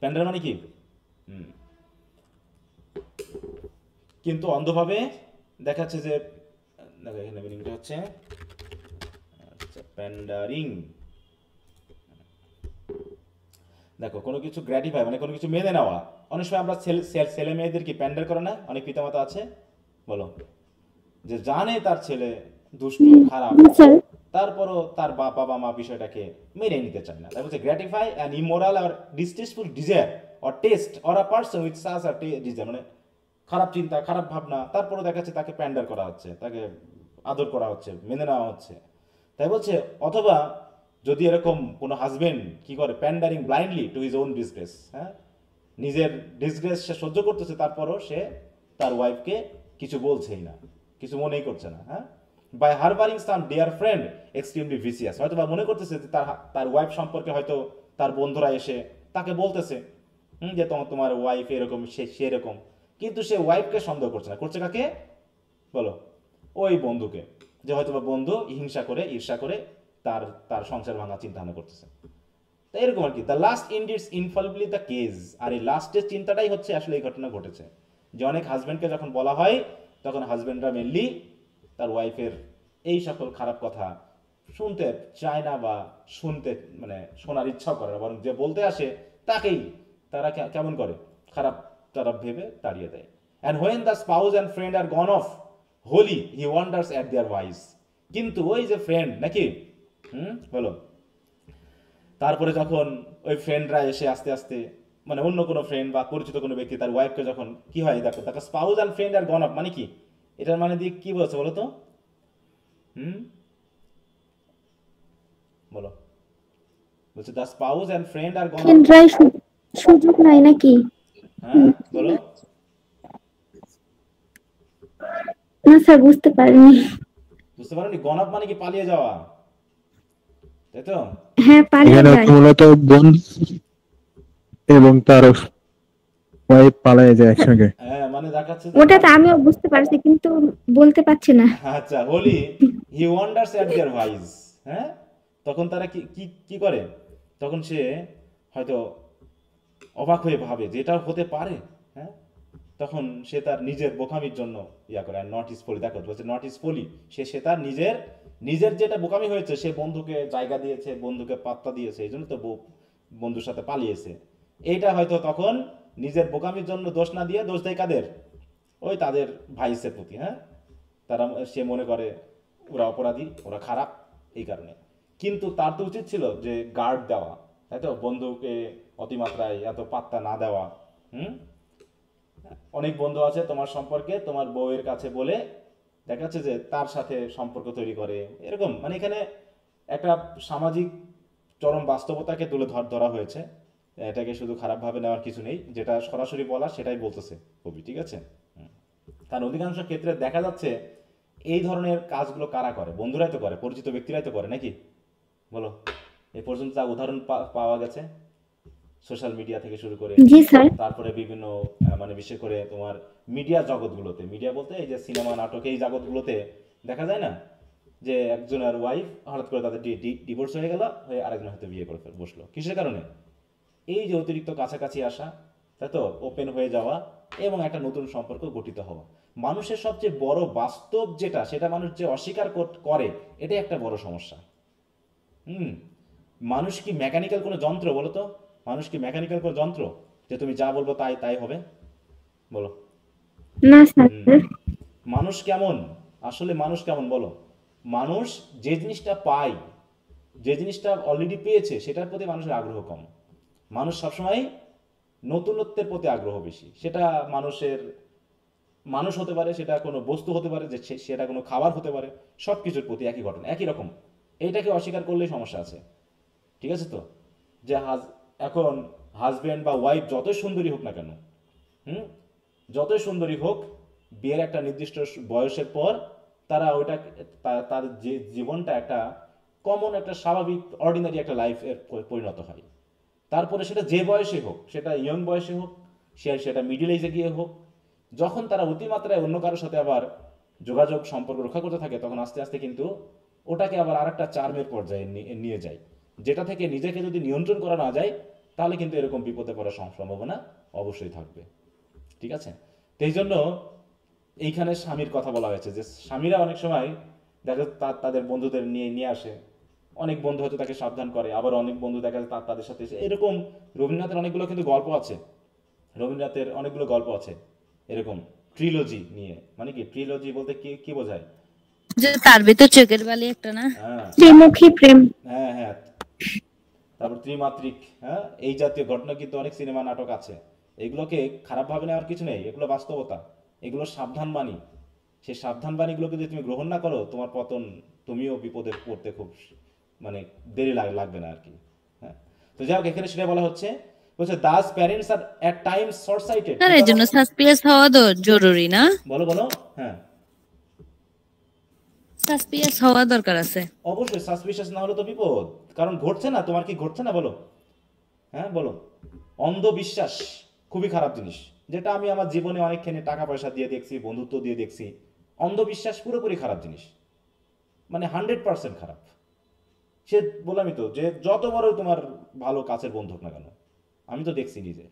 প্যান্ডার মানে কি কিন্তু অন্ধভাবে দেখাচ্ছে যে, দেখো এখানে মিনিংটা হচ্ছে প্যান্ডারিং, দেখো কোনো কিছু গ্র্যাটিফাই মানে কোনো কিছু মেনে নেওয়া। অনেক সময় আমরা ছেলে মেয়েদের কি প্যান্ডার করে না, অনেক পিতামাতা আছে বলো, যে জানে তার ছেলে দুষ্ট খারাপ, স্যার তারপরও তার বাবা মা বিষয়টাকে মেনে নিতে চায় না। তাই বলছে gratify an immoral or distasteful desire or taste or a person with such or desire, মানে খারাপ চিন্তা খারাপ ভাবনা, তারপরও দেখা যাচ্ছে তাকে প্যান্ডার করা হচ্ছে, তাকে আদর করা হচ্ছে, মেনে নেওয়া হচ্ছে। তাই বলছে অথবা যদি এরকম কোনো হাজবেন্ড কি করে pandering blindly to his own disgrace, হ্যাঁ নিজের ডিসগ্রেস সে সহ্য করতেছে, তারপরও সে তার ওয়াইফকে কিছু বলছেই না, কিছু মনেই করছে না, হ্যাঁ by harbouring some dear friend extremely vicious, হয়তো বা মনে করতেছে যে তার ওয়াইফ সম্পর্কে হয়তো তার বন্ধুরা এসে তাকে বলতেছে যে তোমার ওয়াইফ এরকম সে এরকম, কিন্তু সে ওয়াইফকে সন্দেহ করছে না, করছে কাকে বলো, ওই বন্ধুকে, যে হয়তো বা বন্ধু হিংসা করে ঈর্ষা করে তার সংসার ভাঙা চিন্তা ভাবনা করতেছে। তো এরকম আর কি, দ্য লাস্ট ইন্ডিটস ইনফলিবলি দ্য কেস, আর এই লাস্টের চিন্তাটাই হচ্ছে আসলে এই ঘটনা ঘটেছে, যে অনেক হাজব্যান্ডকে যখন বলা হয় তখন হাজব্যান্ডরা মেনলি তার ওয়াইফের এই সকল খারাপ কথা শুনতে চায় না বা শুনতে মানে শোনার ইচ্ছা করে না, বরং যে বলতে আসে তাকেই তারা কেমন করে খারাপ তারা ভেবে তাড়িয়ে দেয়। And when the spouse and friend are gone off wholly he wonders at their vice, কিন্তু ওই যে ফ্রেন্ড নাকি বলো, তারপরে যখন ওই ফ্রেন্ডরা এসে আস্তে আস্তে মানে অন্য কোনো ফ্রেন্ড বা পরিচিত কোনো ব্যক্তি তার ওয়াইফকে যখন কি হয় দেখো, তাকে spouse and friend are gone off মানে কি, এটার মানে দিয়ে কি বলছে বলো তো, বলো, বলছে the spouse and friend are gone off, কেন্দ্রায় সুযোগ নাই নাকি? হ্যাঁ বলো, না স্যার বুঝতে পারিনি। বুঝতে পারোনি, গন অফ মানে কি পালিয়ে যাওয়া, তাই তো? হ্যাঁ পালিয়ে এখানে যায়। মূলত বোন এবং তার ওয়াইফ পালায় যায় একসঙ্গে। হ্যাঁ মানে দেখাচ্ছে যে ওটা তো আমিও বুঝতে পারছি কিন্তু বলতে পারছি না। আচ্ছা Holi he wonders at there wise, হ্যাঁ তখন তারা কি কি কি করে, তখন সে হয়তো অবাক হয়ে ভাবে যে এটা হতে পারে, হ্যাঁ তখন সে তার নিজের বোকামির জন্য ইয়া করে, নট ইজ ফলি, দেখো বলছে নট ইজ ফলি, সে তার নিজের যেটা বোকামি হয়েছে, সে বন্ধুকে জায়গা দিয়েছে, বন্ধুকে পাত্তা দিয়েছে, এই জন্য তো বন্ধুর সাথে পালিয়েছে, এইটা হয়তো তখন নিজের বোকামির জন্য দোষ না দিয়ে দোষ দেয় কাদের, ওই তাদের ভাইসের প্রতি, হ্যাঁ তারা সে মনে করে ওরা অপরাধী, ওরা খারাপ এই কারণে, কিন্তু তার তো উচিত ছিল যে গার্ড দেওয়া, তাই তো বন্ধুকে অতিমাত্রায় এত পাত্তা না দেওয়া। অনেক বন্ধু আছে তোমার সম্পর্কে তোমার বউয়ের কাছে বলে দেখা যাচ্ছে যে তার সাথে সম্পর্ক তৈরি করে, এরকম মানে এখানে একটা সামাজিক চরম বাস্তবতাকে তুলে ধরা হয়েছে, এটাকে শুধু খারাপভাবে নেওয়ার কিছু নেই, যেটা সরাসরি বলা সেটাই বলতেছে কবি, ঠিক আছে? কারণ অধিকাংশ ক্ষেত্রে দেখা যাচ্ছে এই ধরনের কাজগুলো কারা করে, বন্ধুরাই তো করে, পরিচিত ব্যক্তিরাই তো করে নাকি বলো, এই পর্যন্ত যা উদাহরণ পাওয়া গেছে সোশ্যাল মিডিয়া থেকে শুরু করে, জি স্যার। তারপরে বিভিন্ন মানে বিশেষ করে তোমার মিডিয়া জগৎগুলোতে, মিডিয়া বলতে এই যে সিনেমা নাটক এই জগৎগুলোতে দেখা যায় না যে একজনের ওয়াইফ হঠাৎ করে তাদের ডিভোর্স হয়ে গেল, হয়ে আরেকজন হয়তো বিয়ে করে বসলো, কিসের কারণে, এই যে অতিরিক্ত কাছাকাছি আসা, তাই তো ওপেন হয়ে যাওয়া এবং একটা নতুন সম্পর্ক গঠিত হওয়া। মানুষের সবচেয়ে বড় বাস্তব যেটা, সেটা মানুষ যে অস্বীকার করে, এটাই একটা বড় সমস্যা। মানুষ কি মেকানিক্যাল কোনো যন্ত্র বলো তো, মানুষ কি মেকানিক্যাল কোনো যন্ত্র যে তুমি যা বলবো তাই হবে বলো? না স্যার। মানুষ কেমন, আসলে মানুষ কেমন বলো, মানুষ যে জিনিসটা পায়, যে জিনিসটা অলরেডি পেয়েছে সেটার প্রতি মানুষের আগ্রহ কম, মানুষ সবসময় নতুনত্বের প্রতি আগ্রহ বেশি, সেটা মানুষ হতে পারে, সেটা কোনো বস্তু হতে পারে, যে সেটা কোনো খাবার হতে পারে, সব কিছুর প্রতি একই ঘটনা একই রকম, এইটাকে অস্বীকার করলেই সমস্যা আছে, ঠিক আছে তো? যে এখন হাজব্যান্ড বা ওয়াইফ যতই সুন্দরী হোক না কেন, যতই সুন্দরী হোক, বিয়ের একটা নির্দিষ্ট বয়সের পর তারা ওইটা তার যে জীবনটা একটা কমন একটা স্বাভাবিক অর্ডিনারি একটা লাইফের পরিণত হয়। তারপরে সেটা যে বয়সে হোক, সেটা ইয়ং বয়সে হোক, সেটা মিডিল এজে গিয়ে হোক, যখন তারা অতিমাত্রায় অন্য কারোর সাথে আবার যোগাযোগ সম্পর্ক রক্ষা করতে থাকে, তখন আস্তে আস্তে কিন্তু ওটাকে আবার আরেকটা চার্মের পর্যায়ে নিয়ে যায়, যেটা থেকে নিজেকে যদি নিয়ন্ত্রণ করা না যায় তাহলে কিন্তু এরকম বিপদে পড়ার সম্ভাবনা অবশ্যই থাকবে। ঠিক আছে? তো এই জন্য এইখানে স্বামীর কথা বলা হয়েছে, যে স্বামীরা অনেক সময় দেখা তাদের বন্ধুদের নিয়ে আসে, অনেক বন্ধু হয়তো তাকে সাবধান করে, আবার অনেক বন্ধু দেখা যায় তাদের সাথে এসে এরকম। রবীন্দ্রনাথের অনেকগুলো কিন্তু গল্প আছে, রবীন্দ্রনাথের অনেকগুলো গল্প আছে এরকম ট্রিলজি নিয়ে। মানে কি ট্রিলজি বলতে কি কি বোঝায়? যে তার ভিতর চোখের বালি একটা না, হ্যাঁ ত্রিমুখী প্রেম। হ্যাঁ হ্যাঁ, তারপর ত্রিমাত্রিক, হ্যাঁ, এই জাতীয় ঘটনা কিন্তু অনেক সিনেমা নাটক আছে। এগুলোকে খারাপভাবে নেওয়ার কিছু নেই, এগুলো বাস্তবতা, এগুলো সাবধান বাণী। সেই সাবধান বাণীগুলোকে যদি তুমি গ্রহণ না করো, তোমার পতন, তুমিও বিপদে পড়তে খুব মানে দেরি লাগবে না আর কি। হ্যাঁ, তো যাই হোক, এখানে সেটা বলা হচ্ছে, বলছে thus parents are at times short sighted. Sir এর জন্য সাসপিয়াস হওয়া জরুরি না? বলো বলো। হ্যাঁ, সাসপিয়াস হওয়া দরকার আছে। অবশ্যই সাসপিশিয়াস না হলে তো বিপদ, কারণ ঘটছে না, তোমার কি ঘটছে না বলো? হ্যাঁ বলো। অন্ধবিশ্বাস খুবই খারাপ জিনিস, যেটা আমি আমার জীবনে অনেকখানি টাকা পয়সা দিয়ে দেখছি, বন্ধুত্ব দিয়ে দেখছি। অন্ধবিশ্বাস পুরোপুরি খারাপ জিনিস, মানে 100% খারাপ। সে বললামই তো, যে যত বড় তোমার ভালো কাছের বন্ধু হোক না কেন, আমি তো দেখছি নিজে,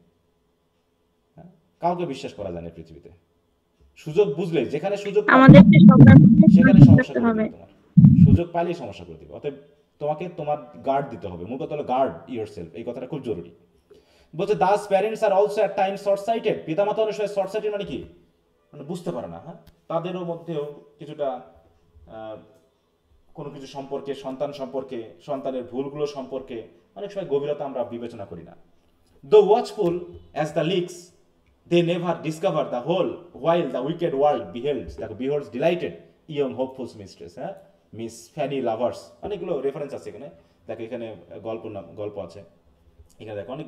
হ্যাঁ, কাউকে বিশ্বাস করা যায় না পৃথিবীতে। সুযোগ বুঝলে, যেখানে সুযোগ আমাদেরকে সবার সেখানে সমস্যা করে হবে। দিবে তোমার, সুযোগ পাইলেই সমস্যা করে দিবে। অতএব তোমাকে তোমার গার্ড দিতে হবে, মূল কথা হলো গার্ড ইয়োরসেলফ, এই কথাটা খুব জরুরি। বলছে thus parents are also at Times short cited. পিতামাতা অনেক সময় শর্ট সাইটেড মানে কি, মানে বুঝতে পারে না। হ্যাঁ, তাদেরও মধ্যেও কিছুটা কোনো কিছু সম্পর্কে, সন্তান সম্পর্কে, সন্তানের ভুলগুলো সম্পর্কে অনেক সময় গভীরতা আমরা বিবেচনা করি না। Though watchful as the lynx, they never discover the whole, while the wicked world beholds delighted young hopeful mistress. হ্যাঁ, মিস ফ্যানি লাভার্স, অনেকগুলো রেফারেন্স আছে এখানে। দেখো এখানে গল্প আছে, এখানে দেখো অনেক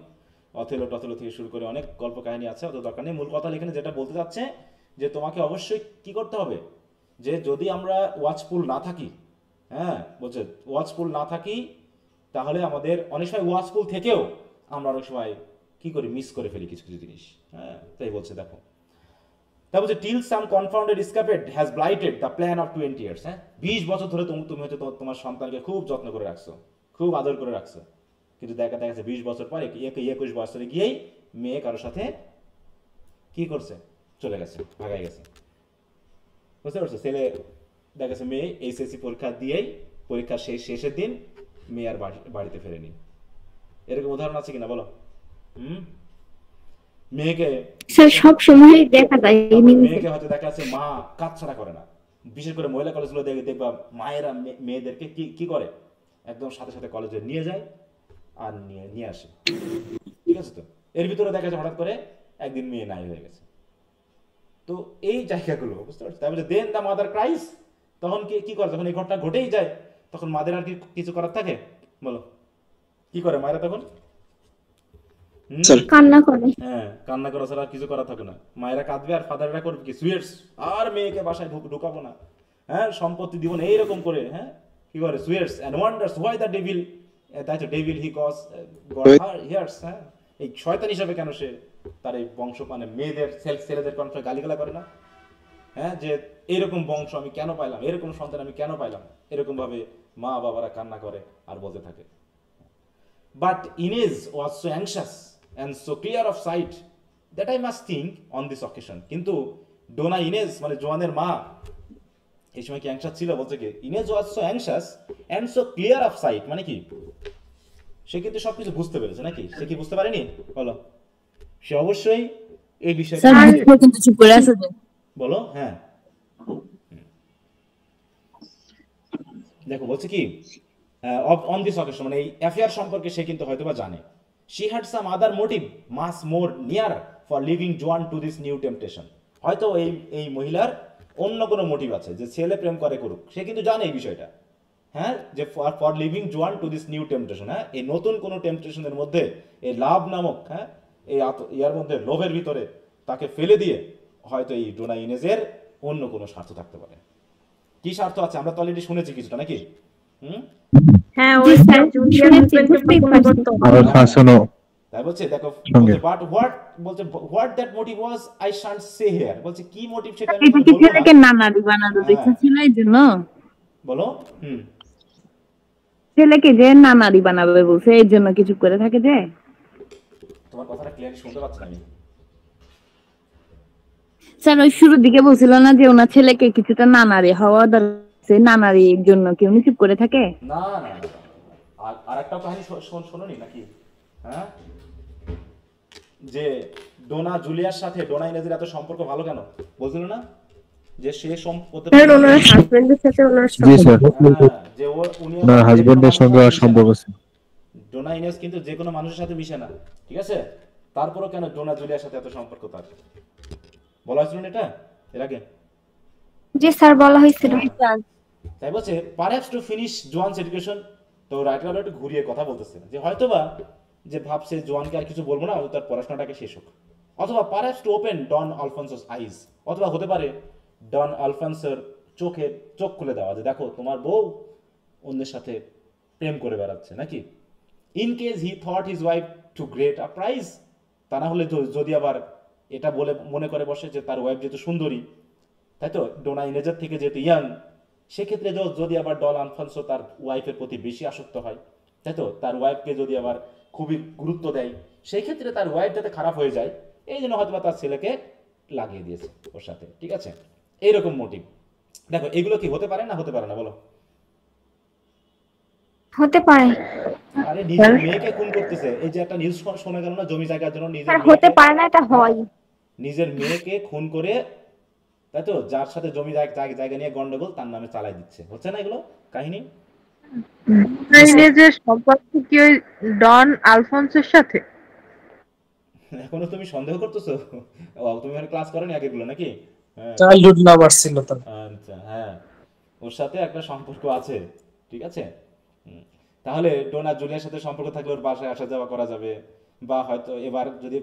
অথেলো টথেলো থেকে শুরু করে অনেক গল্প কাহিনী আছে, অত দরকার নেই। মূল কথা এখানে যেটা বলতে যাচ্ছে, যে তোমাকে অবশ্যই কি করতে হবে, যে যদি আমরা ওয়াচফুল না থাকি, হ্যাঁ বলছে ওয়াচফুল না থাকি, তাহলে আমাদের অনেক সময় ওয়াচফুল থেকেও আমরা অনেক সময় কি করি, মিস করে ফেলি কিছু কিছু জিনিস। হ্যাঁ, তাই বলছে দেখো। তা বলছে till some confounded escapade has blighted the plan of 20 years. হ্যাঁ, 20 বছর ধরে তুমি হচ্ছে তোমার সন্তানকে খুব যত্ন করে রাখছো, খুব আদর করে রাখছো, কিন্তু দেখা যাচ্ছে 20 বছর পরে 21 বছরে গিয়েই মেয়ে কারোর সাথে কি করছে, চলে গেছে, ভাগাই গেছে। বুঝতে পারছো? ছেলে দেখা গেছে মেয়ে এইচএসসি পরীক্ষা দিয়েই, পরীক্ষার শেষের দিন মেয়ে আর বাড়িতে ফেরেনি। এরকম উদাহরণ আছে কিনা বলো? মেয়েকে স্যার সব সময় দেখা যায় মেয়েকে হয়তো দেখা যাচ্ছে মা কাজ ছাড়া করে না। বিশেষ করে মহিলা কলেজগুলো দেখবা মায়েরা মেয়েদেরকে কি করে, একদম সাথে সাথে কলেজে নিয়ে যায় আর নিয়ে আসে। ঠিক আছে? তো এর ভিতরে দেখা যায় হঠাৎ করে একদিন মেয়ে নাই হয়ে গেছে। তো এই জায়গাগুলো বুঝতে পারছি। তারপরে দেন দ্য মাদার ক্রাইস, তখন কি করে, যখন এই ঘটনা ঘটেই যায়, তখন মাদের আর কি কিছু করার থাকে বলো? কি করে মায়েরা তখন? কান্না করে। হ্যাঁ, কান্না করা ছাড়া কিছু করা থাকে না। মায়েরা কাঁদবে আর ফাদাররা করবে কি, সুইটস, আর মেয়েকে বাসায় ঢুকাবো না, হ্যাঁ, সম্পত্তি দিব না, এইরকম করে। হ্যাঁ, কি করে, sweats and wonders why the devil, তাই তো devil he cause God hears. হ্যাঁ, এই শয়তান হিসাবে কেন সে তার এই বংশ, মানে মেয়েদের ছেলেদের কণ্ঠে গালিগালা করে না? হ্যাঁ, যে এরকম বংশ আমি কেন পাইলাম, এরকম সন্তান আমি কেন পাইলাম, এরকম ভাবে মা বাবারা কান্না করে আর বলতে থাকে। But Inez was so anxious and so clear of sight that I must think on this occasion. কিন্তু ডোনা ইনেজ মানে জোয়ানের মা এই সময় কি অ্যাংশাস ছিল? বলছে কি Inez was so anxious and so clear of sight, মানে কি সে কিন্তু সবকিছু বুঝতে পেরেছে নাকি? সে কি বুঝতে পারেনি বলো? সে অবশ্যই এই বিষয়ে কিন্তু চুপ করে আছে বলো। হ্যাঁ, দেখো বলছে কি অন দিস অকেশন, মানে এই অ্যাফেয়ার সম্পর্কে সে কিন্তু হয়তোবা জানে। She had some other motive much more near for leaving Joan to this new temptation. হয়তো এই মহিলার অন্য কোনো মোটিভ আছে, যে ছেলে প্রেম করুক, সে কিন্তু জানে এই বিষয়টা। হ্যাঁ, যে ফর লিভিং জোয়ান টু দিস নিউ টেম্পটেশন, হ্যাঁ, এই নতুন কোনো টেম্পটেশনের মধ্যে, এই লাভ নামক, হ্যাঁ, এই ইয়ার মধ্যে, লোভের ভিতরে তাকে ফেলে দিয়ে হয়তো এই ডোনা ইনেজের অন্য কোনো স্বার্থ থাকতে পারে। কি স্বার্থ আছে আমরা তো অলরেডি শুনেছি কিছুটা, নাকি? হ্যাঁ জি ওই স্যার, জুলিয়ার শুনেছি, হাজবেন্ডের বুঝতেই পারছি। পরিবর্তন। আরো শাসনও তাই বলছে, দেখো সঙ্গে। But what that motive was I shan't say here, বলছে কি মোটিভ সেটা আমি এটা এখানে কি বলবো না। ছেলেকে নানারি বানানো হ্যাঁ। দেখেছিল এই জন্য? বলো। ছেলেকে যে নানারি বানাবে বলছে এই জন্য কিছু করে থাকে যে? তোমার কথাটা ক্লিয়ারলি শুনতে পাচ্ছি না আমি। স্যার ওই শুরুর দিকে বলছিল না যে ওনার ছেলেকে কিছুটা নানারি হওয়া দরকার, নানারির জন্য কেউ চুপ করে থাকে? না না না, না। আর একটা কাহিনী শোনোনি নাকি? হ্যাঁ, যে ডোনা জুলিয়ার সাথে ডোনা ইনেজের এত সম্পর্ক ভালো কেন বলছিল না? যে সে স্যার ওনার হাজবেন্ডের সাথে ওনার জি স্যার, যে উনি ওনার হাজবেন্ডের সঙ্গে আর সম্পর্ক আছে। ডোনা ইনেজ কিন্তু যে কোনো মানুষের সাথে মিশে না, ঠিক আছে? তারপরও কেন ডোনা জুলিয়ার সাথে এত সম্পর্ক তার? বলা হয়েছিল না এটা এর আগে? জি স্যার বলা হয়েছিল। তাই বলছে পারহ্যাপস টু ফিনিশ জোয়ানস এডুকেশন। তো রাইটার একটু ঘুরিয়ে কথা বলতেছে যে হয়তোবা যে ভাবছে জোয়ানকে আর কিছু বলবো না, তার পড়াশোনাটাকে শেষ হোক, অথবা পারহ্যাপস টু ওপেন ডন আলফান্সোস আইজ, অথবা হতে পারে ডন আলফান্সোর চোখ খুলে দেওয়া, যে দেখো তোমার বউ অন্যের সাথে প্রেম করে বেড়াচ্ছে, নাকি? In case he thought his wife too great a prize, তা না হলে যদি আবার এটা বলে মনে করে বসে যে তার ওয়াইফ যেহেতু সুন্দরী, তাই তো ডোনা ইনেজের থেকে যেহেতু ইয়াং, সেক্ষেত্রে যদি আবার ডন আলফান্সো তার ওয়াইফের প্রতি বেশি আসক্ত হয়, তাই তো তার ওয়াইফকে যদি আবার খুবই গুরুত্ব দেয়, সেই ক্ষেত্রে তার ওয়াইফ যাতে খারাপ হয়ে যায়, এই জন্য হয়তো তার ছেলেকে লাগিয়ে দিয়েছে ওর সাথে, ঠিক আছে? এইরকম মোটিভ। দেখো এগুলো কি হতে পারে না হতে পারে না বলো? হতে পারে আরে নিজের মেয়েকে খুন করতেছে, এই যে একটা নিউজ শোনা গেল না জমি জায়গার জন্য স্যার, হতে পারে না, এটা হয়। নিজের মেয়েকে খুন করে, তাই তো যার সাথে জমি জায়গা নিয়ে গন্ডগোল তার নামে চালাই দিচ্ছে, হচ্ছে না এগুলো কাহিনী? যে সম্পর্ক কি ওই ডন আলফোন্সের সাথে? এখনো তুমি সন্দেহ করতেছো? তুমি ক্লাস করোনি আগেগুলো নাকি? হ্যাঁ, চাইল্ডহুড লাভার ছিল তার। আচ্ছা, হ্যাঁ, ওর সাথে একটা সম্পর্ক আছে, ঠিক আছে? তাহলে ডোনা জুলিয়ার সাথে সম্পর্ক থাকলে ওর বাসায় আসা যাওয়া করা যাবে, বা হয়তো এবার যদি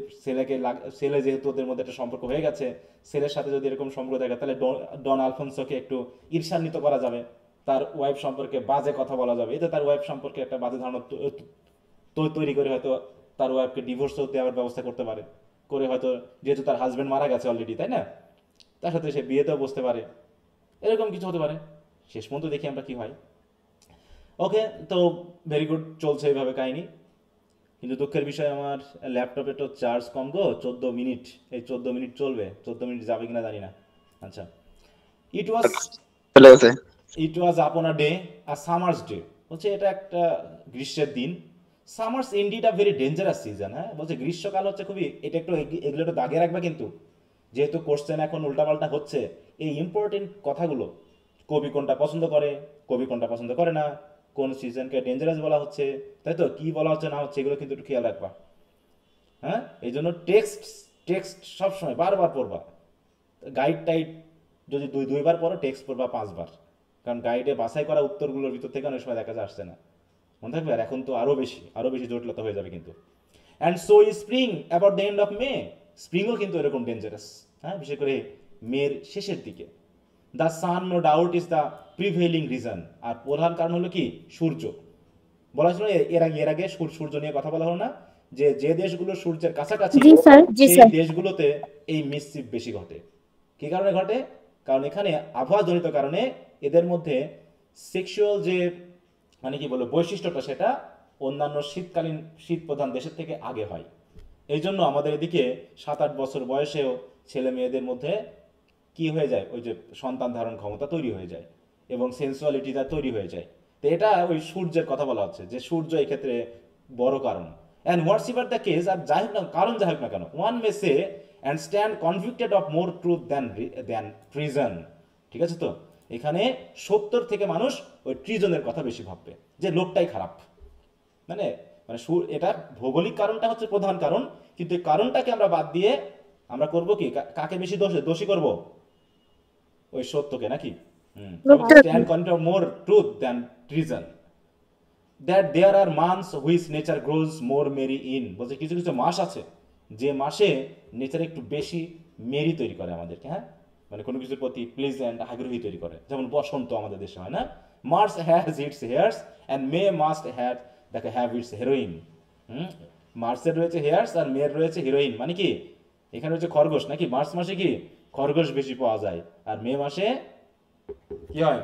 ছেলে যেহেতু ওদের মধ্যে একটা সম্পর্ক হয়ে গেছে, ছেলের সাথে যদি এরকম সম্পর্ক থাকে, তাহলে ডন আলফোন্সোকে একটু ঈর্ষান্বিত করা যাবে, তার ওয়াইফ সম্পর্কে বাজে কথা বলা যাবে, এতে তার ওয়াইফ সম্পর্কে একটা বাজে ধারণা তৈরি করে হয়তো তার ওয়াইফকে ডিভোর্সও দেওয়ার ব্যবস্থা করতে পারে, করে হয়তো যেহেতু তার হাজবেন্ড মারা গেছে অলরেডি, তাই না, তার সাথে সে বিয়েতেও বসতে পারে, এরকম কিছু হতে পারে। শেষ পর্যন্ত দেখি আমরা কি হয়। ওকে, তো ভেরি গুড, চলছে এইভাবে কাহিনী। কিন্তু দুঃখের বিষয় আমার ল্যাপটপে তো চার্জ কম গো, 14 মিনিট, এই 14 মিনিট চলবে, 14 মিনিট যাবে কিনা জানি না। আচ্ছা, it was upon a day, a summer's day, বলছে এটা একটা গ্রীষ্মের দিন। Summer's indeed a very dangerous season. হ্যাঁ, বলছে গ্রীষ্মকাল হচ্ছে খুবই, এটা একটু এগুলো একটু দাগে রাখবে কিন্তু, যেহেতু কোশ্চেন এখন উল্টাপাল্টা হচ্ছে, এই ইম্পর্টেন্ট কথাগুলো, কবি কোনটা পছন্দ করে, কবি কোনটা পছন্দ করে না, কোন সিজনকে ডেঞ্জারাস বলা হচ্ছে, তাই তো কি বলা হচ্ছে না হচ্ছে, এগুলো কিন্তু একটু খেয়াল রাখবা। হ্যাঁ, এই জন্য টেক্সট সবসময় বারবার পড়বা। গাইড টাইড যদি দুইবার পড়ো, টেক্সট পড়বা 5 বার, কারণ গাইডে বাছাই করা উত্তরগুলোর ভিতর থেকে অনেক সময় দেখা যায় আসছে না, মনে থাকবে। আর এখন তো আরো বেশি জটিলতা হয়ে যাবে কিন্তু। And so is spring about the end of May, স্প্রিংও কিন্তু এরকম ডেঞ্জারাস, হ্যাঁ, বিশেষ করে মের শেষের দিকে। The sun no doubt is the prevailing reason, আর প্রধান কারণ হলো কি সূর্য। বলা হয়েছিল এর আগে সূর্য নিয়ে কথা বলা হলো না, যে দেশগুলো সূর্যের কাছাকাছি সেই দেশগুলোতে এই মিসচিফ বেশি ঘটে। কি কারণে ঘটে? কারণ এখানে আবহাওয়াজনিত কারণে এদের মধ্যে সেক্সুয়াল যে মানে কি বলবো বৈশিষ্ট্যটা, সেটা অন্যান্য শীত প্রধান দেশের থেকে আগে হয়। এই জন্য আমাদের এদিকে 7-8 বছর বয়সেও ছেলে মেয়েদের মধ্যে কি হয়ে যায়, ওই যে সন্তান ধারণ ক্ষমতা তৈরি হয়ে যায় এবং সেন্সুয়ালিটিটা তৈরি হয়ে যায়। তো এটা ওই সূর্যের কথা বলা হচ্ছে, যে সূর্য এই ক্ষেত্রে বড় কারণ। And whatsoever the case, আর যাই হোক না কারণ, যাই হোক না কেন, one may say and stand convicted of more truth than treason. ঠিক আছে, তো এখানে 70 থেকে মানুষ ওই ট্রিজনের কথা বেশি ভাববে, যে লোকটাই খারাপ। মানে এটা ভৌগোলিক কারণটা হচ্ছে প্রধান কারণ, কিন্তু এই কারণটাকে আমরা বাদ দিয়ে আমরা করবো কি, কাকে বেশি দোষী করব? ওই সত্যকে, নাকি? Stand convicted of more truth than treason, that there are months which nature grows more merry in. বলছে কিছু কিছু মাস আছে যে মাসে নেচার একটু বেশি মেরি তৈরি করে আমাদেরকে, হ্যাঁ, মানে কোনো কিছুর প্রতি প্লেজেন্ট আগ্রহী তৈরি করে, যেমন বসন্ত আমাদের দেশে হয় না, March has its here's and May must have it's heroin. মার্চের রয়েছে হেয়ার্স আর মেয়ের রয়েছে হিরোইন, মানে কি এখানে হচ্ছে খরগোশ নাকি, মার্চ মাসে কি খরগোশ বেশি পাওয়া যায় আর মে মাসে কি হয়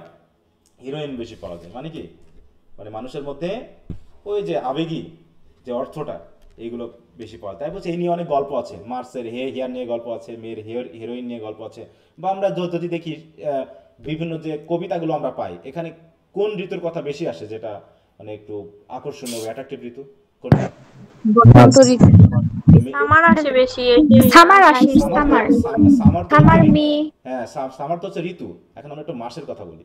হিরোইন বেশি পাওয়া যায়, মানে কি মানে মানুষের মধ্যে ওই যে আবেগী যে অর্থটা এইগুলো বেশি পাওয়া যায়। তাই বলছে এই নিয়ে অনেক গল্প আছে, মার্চের হেয়ার নিয়ে গল্প আছে, মেয়ের হিরোইন নিয়ে গল্প আছে, বা আমরা যদি দেখি বিভিন্ন যে কবিতাগুলো আমরা পাই, এখানে কোন ঋতুর কথা বেশি আসে যেটা মানে একটু আকর্ষণীয় অ্যাট্রাকটিভ ঋতু কোনটা? বসন্ত ঋতু। সামার আসে বেশি, এই যে সামার আসে, সামার সামার মে। হ্যাঁ সামার তো হচ্ছে ঋতু, এখন আমরা একটু মাসের কথা বলি।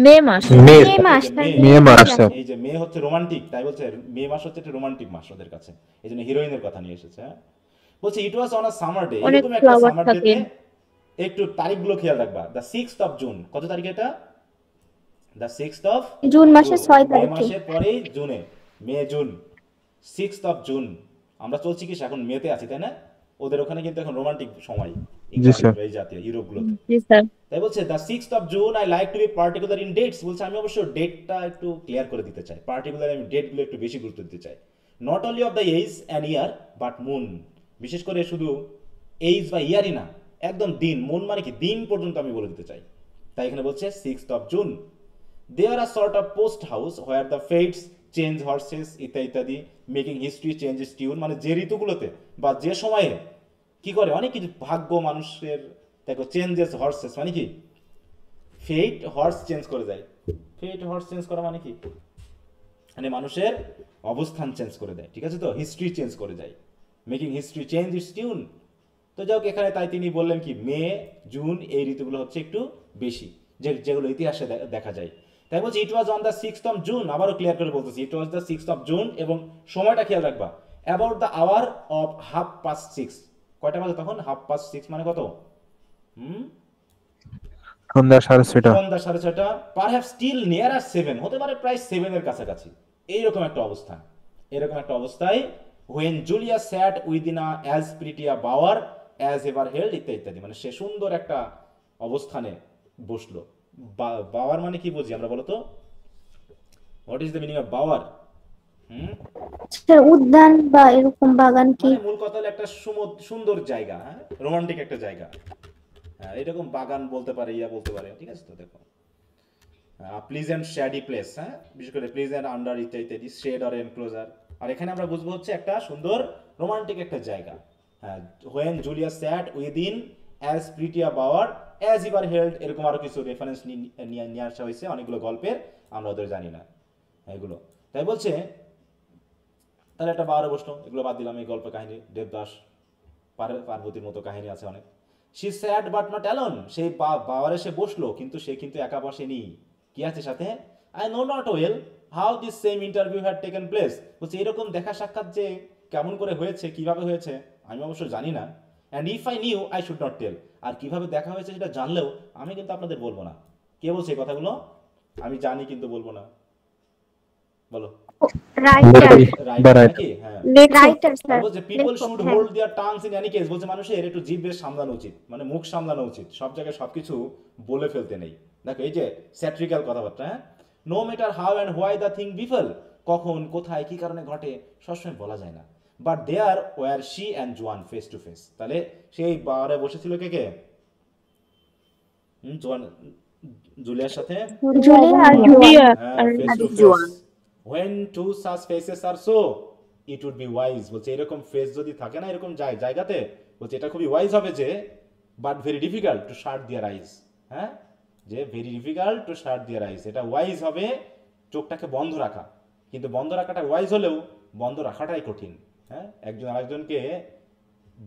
মে মাস। মে মে মাস, মে মাস। এই যে মে হচ্ছে রোমান্টিক, তাই বলছে মে মাস হচ্ছে একটা রোমান্টিক মাস ওদের কাছে, এই জন্য হিরোইনের কথা নিয়ে এসেছে। হ্যাঁ বলছে it was on a summer day, অনেক এরকম একটা flower সামার থাকে। ডেতে একটু তারিখগুলো খেয়াল রাখবা, দ্য 6th of জুন, কত তারিখ এটা? দ্য 6th of জুন মাসের 6 মে তারিখে। মাসের পরেই জুনে, May June, 6th of June. আমরা চলছি কি এখন মেতে আছি তাই না, ওদের ওখানে কিন্তু এখন রোমান্টিক সময় ইংল্যান্ড এই জাতীয় ইউরোপগুলোতে। জি স্যার। তাই বলছে the 6th of June I like to be particular in dates, বলছে আমি অবশ্য ডেটটা একটু ক্লিয়ার করে দিতে চাই, পার্টিকুলার আমি ডেটগুলো একটু বেশি গুরুত্ব দিতে চাই, not only of the age and year but moon, বিশেষ করে শুধু এইজ বা ইয়ারই না, একদম দিন, মুন মানে কি দিন পর্যন্ত আমি বলে দিতে চাই। তাই এখানে বলছে 6th of June, there are sort of post house where the fates change horses ইত্যাদি মেকিং হিস্ট্রি চেঞ্জেস টিউন, মানে যে ঋতুগুলোতে বা যে সময়ে কি করে অনেক কিছু ভাগ্য মানুষের দেখো চেঞ্জেস হর্সেস মানে কি ফেট হর্স চেঞ্জ করে যায়, ফেট হর্স চেঞ্জ করা মানে কি মানে মানুষের অবস্থান চেঞ্জ করে দেয়, ঠিক আছে তো, হিস্ট্রি চেঞ্জ করে যায়, making history change it's tune. তো যাই হোক এখানে তাই তিনি বললেন কি মে জুন এই ঋতুগুলো হচ্ছে একটু বেশি, যেগুলো ইতিহাসে দেখা যায়। তাই বলছি it was on the 6th of June, আবারও ক্লিয়ার করে বলতেছি it was the 6th of June, এবং সময়টা খেয়াল রাখবা, অ্যাবাউট দ্য আওয়ার অফ 6:30, কয়টা বাজে তখন? 6:30 মানে কত? সন্ধ্যা 6:30। সন্ধ্যা 6:30, পারহ্যাপস স্টিল নিয়ার আর 7, হতে পারে প্রায় 7 এর কাছাকাছি, এইরকম একটা অবস্থা, এরকম একটা অবস্থায় when Julia sat within a as pretty a bower as ever held ইত্যাদি, মানে সে সুন্দর একটা অবস্থানে বসলো। বাওয়ার মানে কি বুঝি আমরা বলো তো, what is the meaning of bower? Sir উদ্যান বা এরকম বাগান কি? মানে মূল কথা হলো একটা সুন্দর জায়গা, হ্যাঁ রোমান্টিক একটা জায়গা, হ্যাঁ এরকম বাগান বলতে পারে, ইয়া বলতে পারে, ঠিক আছে তো। দেখো প্লিজেন্ট শ্যাডি প্লেস, হ্যাঁ বিশেষ করে প্লিজেন্ট আন্ডার ইত্যাদি শেড অর এনক্লোজার, আর এখানে আমরা বুঝবো হচ্ছে একটা সুন্দর রোমান্টিক একটা জায়গা। হ্যাঁ when Julia sat within as pretty a bower as ever held, এরকম আরো কিছু রেফারেন্স নিয়ে আসা হয়েছে অনেকগুলো গল্পের, আমরা ওদের জানি না এগুলো। তাই বলছে তাহলে একটা বাওয়ারে বসলো, এগুলো বাদ দিলাম, এই গল্প কাহিনী দেবদাস পার্বতীর মতো কাহিনী আছে অনেক। she sat but not alone, সেই বাওয়ারে সে বসলো কিন্তু সে কিন্তু একা বসেনি, কি আছে সাথে? I know not well how this same interview had taken place, বলছে এরকম দেখা সাক্ষাৎ যে কেমন করে হয়েছে, কিভাবে হয়েছে আমি অবশ্য জানি না, and if I knew I should not tell, আর কিভাবে দেখা হয়েছে সেটা জানলেও আমি কিন্তু আপনাদের বলবো না। কে বলছে এই কথাগুলো? আমি জানি কিন্তু বলবো না, বলো রাইটার, নাকি? হ্যাঁ রাইটার স্যার। বলছে people should hold their tongues in any case, বলছে মানুষের একটু জিভ বেশ সামলানো উচিত, মানে মুখ সামলানো উচিত, সব জায়গায় সবকিছু বলে ফেলতে নেই। দেখো এই যে স্যাট্রিক্যাল কথাবার্তা, হ্যাঁ no matter how and why the thing befell, কখন কোথায় কি কারণে ঘটে সবসময় বলা যায় না, but there were she and Joan face to face, তাহলে সেই বারে বসেছিল কে কে? জোয়ান জুলিয়ার সাথে, জুলিয়া আর Julia face to face. When two such faces are so, it would be wise, বলছে এরকম ফেস যদি থাকে না এরকম জায়গাতে, বলছে এটা খুবই ওয়াইজ হবে যে, but very difficult to shut their eyes, হ্যাঁ যে very difficult to shut their eyes, এটা ওয়াইজ হবে চোখটাকে বন্ধ রাখা, কিন্তু বন্ধ রাখাটা ওয়াইজ হলেও বন্ধ রাখাটাই কঠিন, হ্যাঁ একজন আরেকজনকে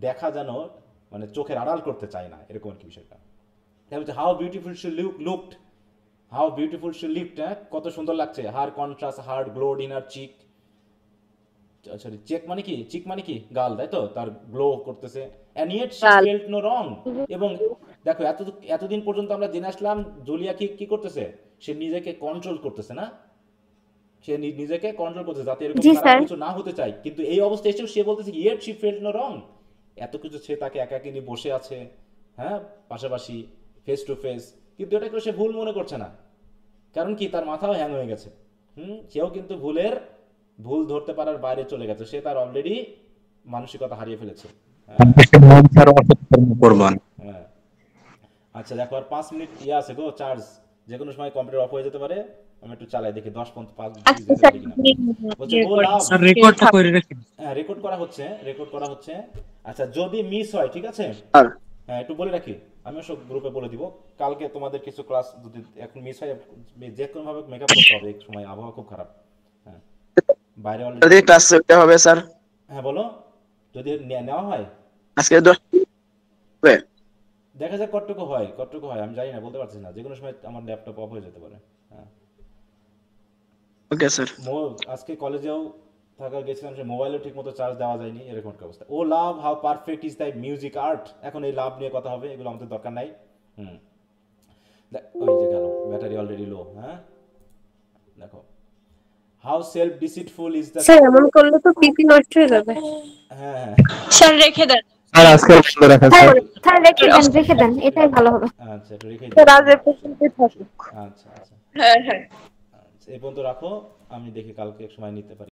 দেখা যেন মানে চোখের আড়াল করতে চায় না, এরকম আর কি বিষয়টা। তাই বলছে how beautiful she looked, how beautiful she lived, কত সুন্দর লাগছে, her contrast heart glowed in her cheek, sorry check মানে কি, চিক মানে কি গাল, তাই তো, তার গ্লো করতেছে, and yet she felt no wrong, এবং দেখো এতদিন পর্যন্ত আমরা জেনে আসলাম জুলিয়া কি করতেছে, সে নিজেকে কন্ট্রোল করতেছে না, সে নিজেকে কন্ট্রোল করতেছে যাতে এরকম খারাপ কিছু না হতে চায়, কিন্তু এই অবস্থায় এসেও সে বলতেছে yet she felt no wrong, এত কিছু সে তাকে একাকী নিয়ে বসে আছে, হ্যাঁ, পাশাপাশি ফেস টু ফেস, কিন্তু এটাকে সে ভুল মনে করছে না। কারণ কি, তার মাথাও হ্যাং হয়ে গেছে। সেও কিন্তু ভুল ধরতে পারার বাইরে চলে গেছে, সে তার অলরেডি মানসিকতা হারিয়ে ফেলেছে। হ্যাঁ, আচ্ছা দেখো আর 5 মিনিট আছে গো চার্জ, যে কোনো সময় কম্পিউটার অফ হয়ে যেতে পারে। আমি একটু চালাই দেখি 10-5 রেকর্ড করা হচ্ছে। আচ্ছা যদি মিস হয়, ঠিক আছে, হ্যাঁ একটু বলে রাখি, আমি সব গ্রুপে বলে দিব, কালকে তোমাদের কিছু ক্লাস যদি এখন মিস হয়, যে কোনো ভাবে মেকআপ করতে হবে, এক সময় আবহাওয়া খুব খারাপ। হ্যাঁ, বাইরে অলরেডি ক্লাস করতে হবে স্যার। হ্যাঁ বলো, যদি নেওয়া হয় আজকে 10 দেখা যাক কতটুকু হয়, আমি জানি না, বলতে পারছি না, যে কোনো সময় আমার ল্যাপটপ অফ হয়ে যেতে পারে। হ্যাঁ ওকে স্যার। আজকে কলেজেও গেছিলাম, সে মোবাইলেও ঠিক মতো চার্জ দেওয়া যায়নি, এরকম একটা অবস্থা। Oh love, how perfect is the music art. এখন এই লাভ নিয়ে কথা হবে, এগুলো আমাদের দরকার নাই। ওই যে গেল, ব্যাটারি অলরেডি লো। হ্যাঁ দেখো, how self deceitful is the. Sir এমন করলে তো পিপি নষ্ট হয়ে যাবে। হ্যাঁ স্যার রেখে দেন। আর আজকে বন্ধ রাখা স্যার। স্যার রেখে দেন, এটাই ভালো হবে। আচ্ছা একটু রেখে স্যার আজ এ পর্যন্তই থাকুক। আচ্ছা হ্যাঁ হ্যাঁ এই পর্যন্ত রাখো, আমি দেখি কালকে এক সময় নিতে পারি।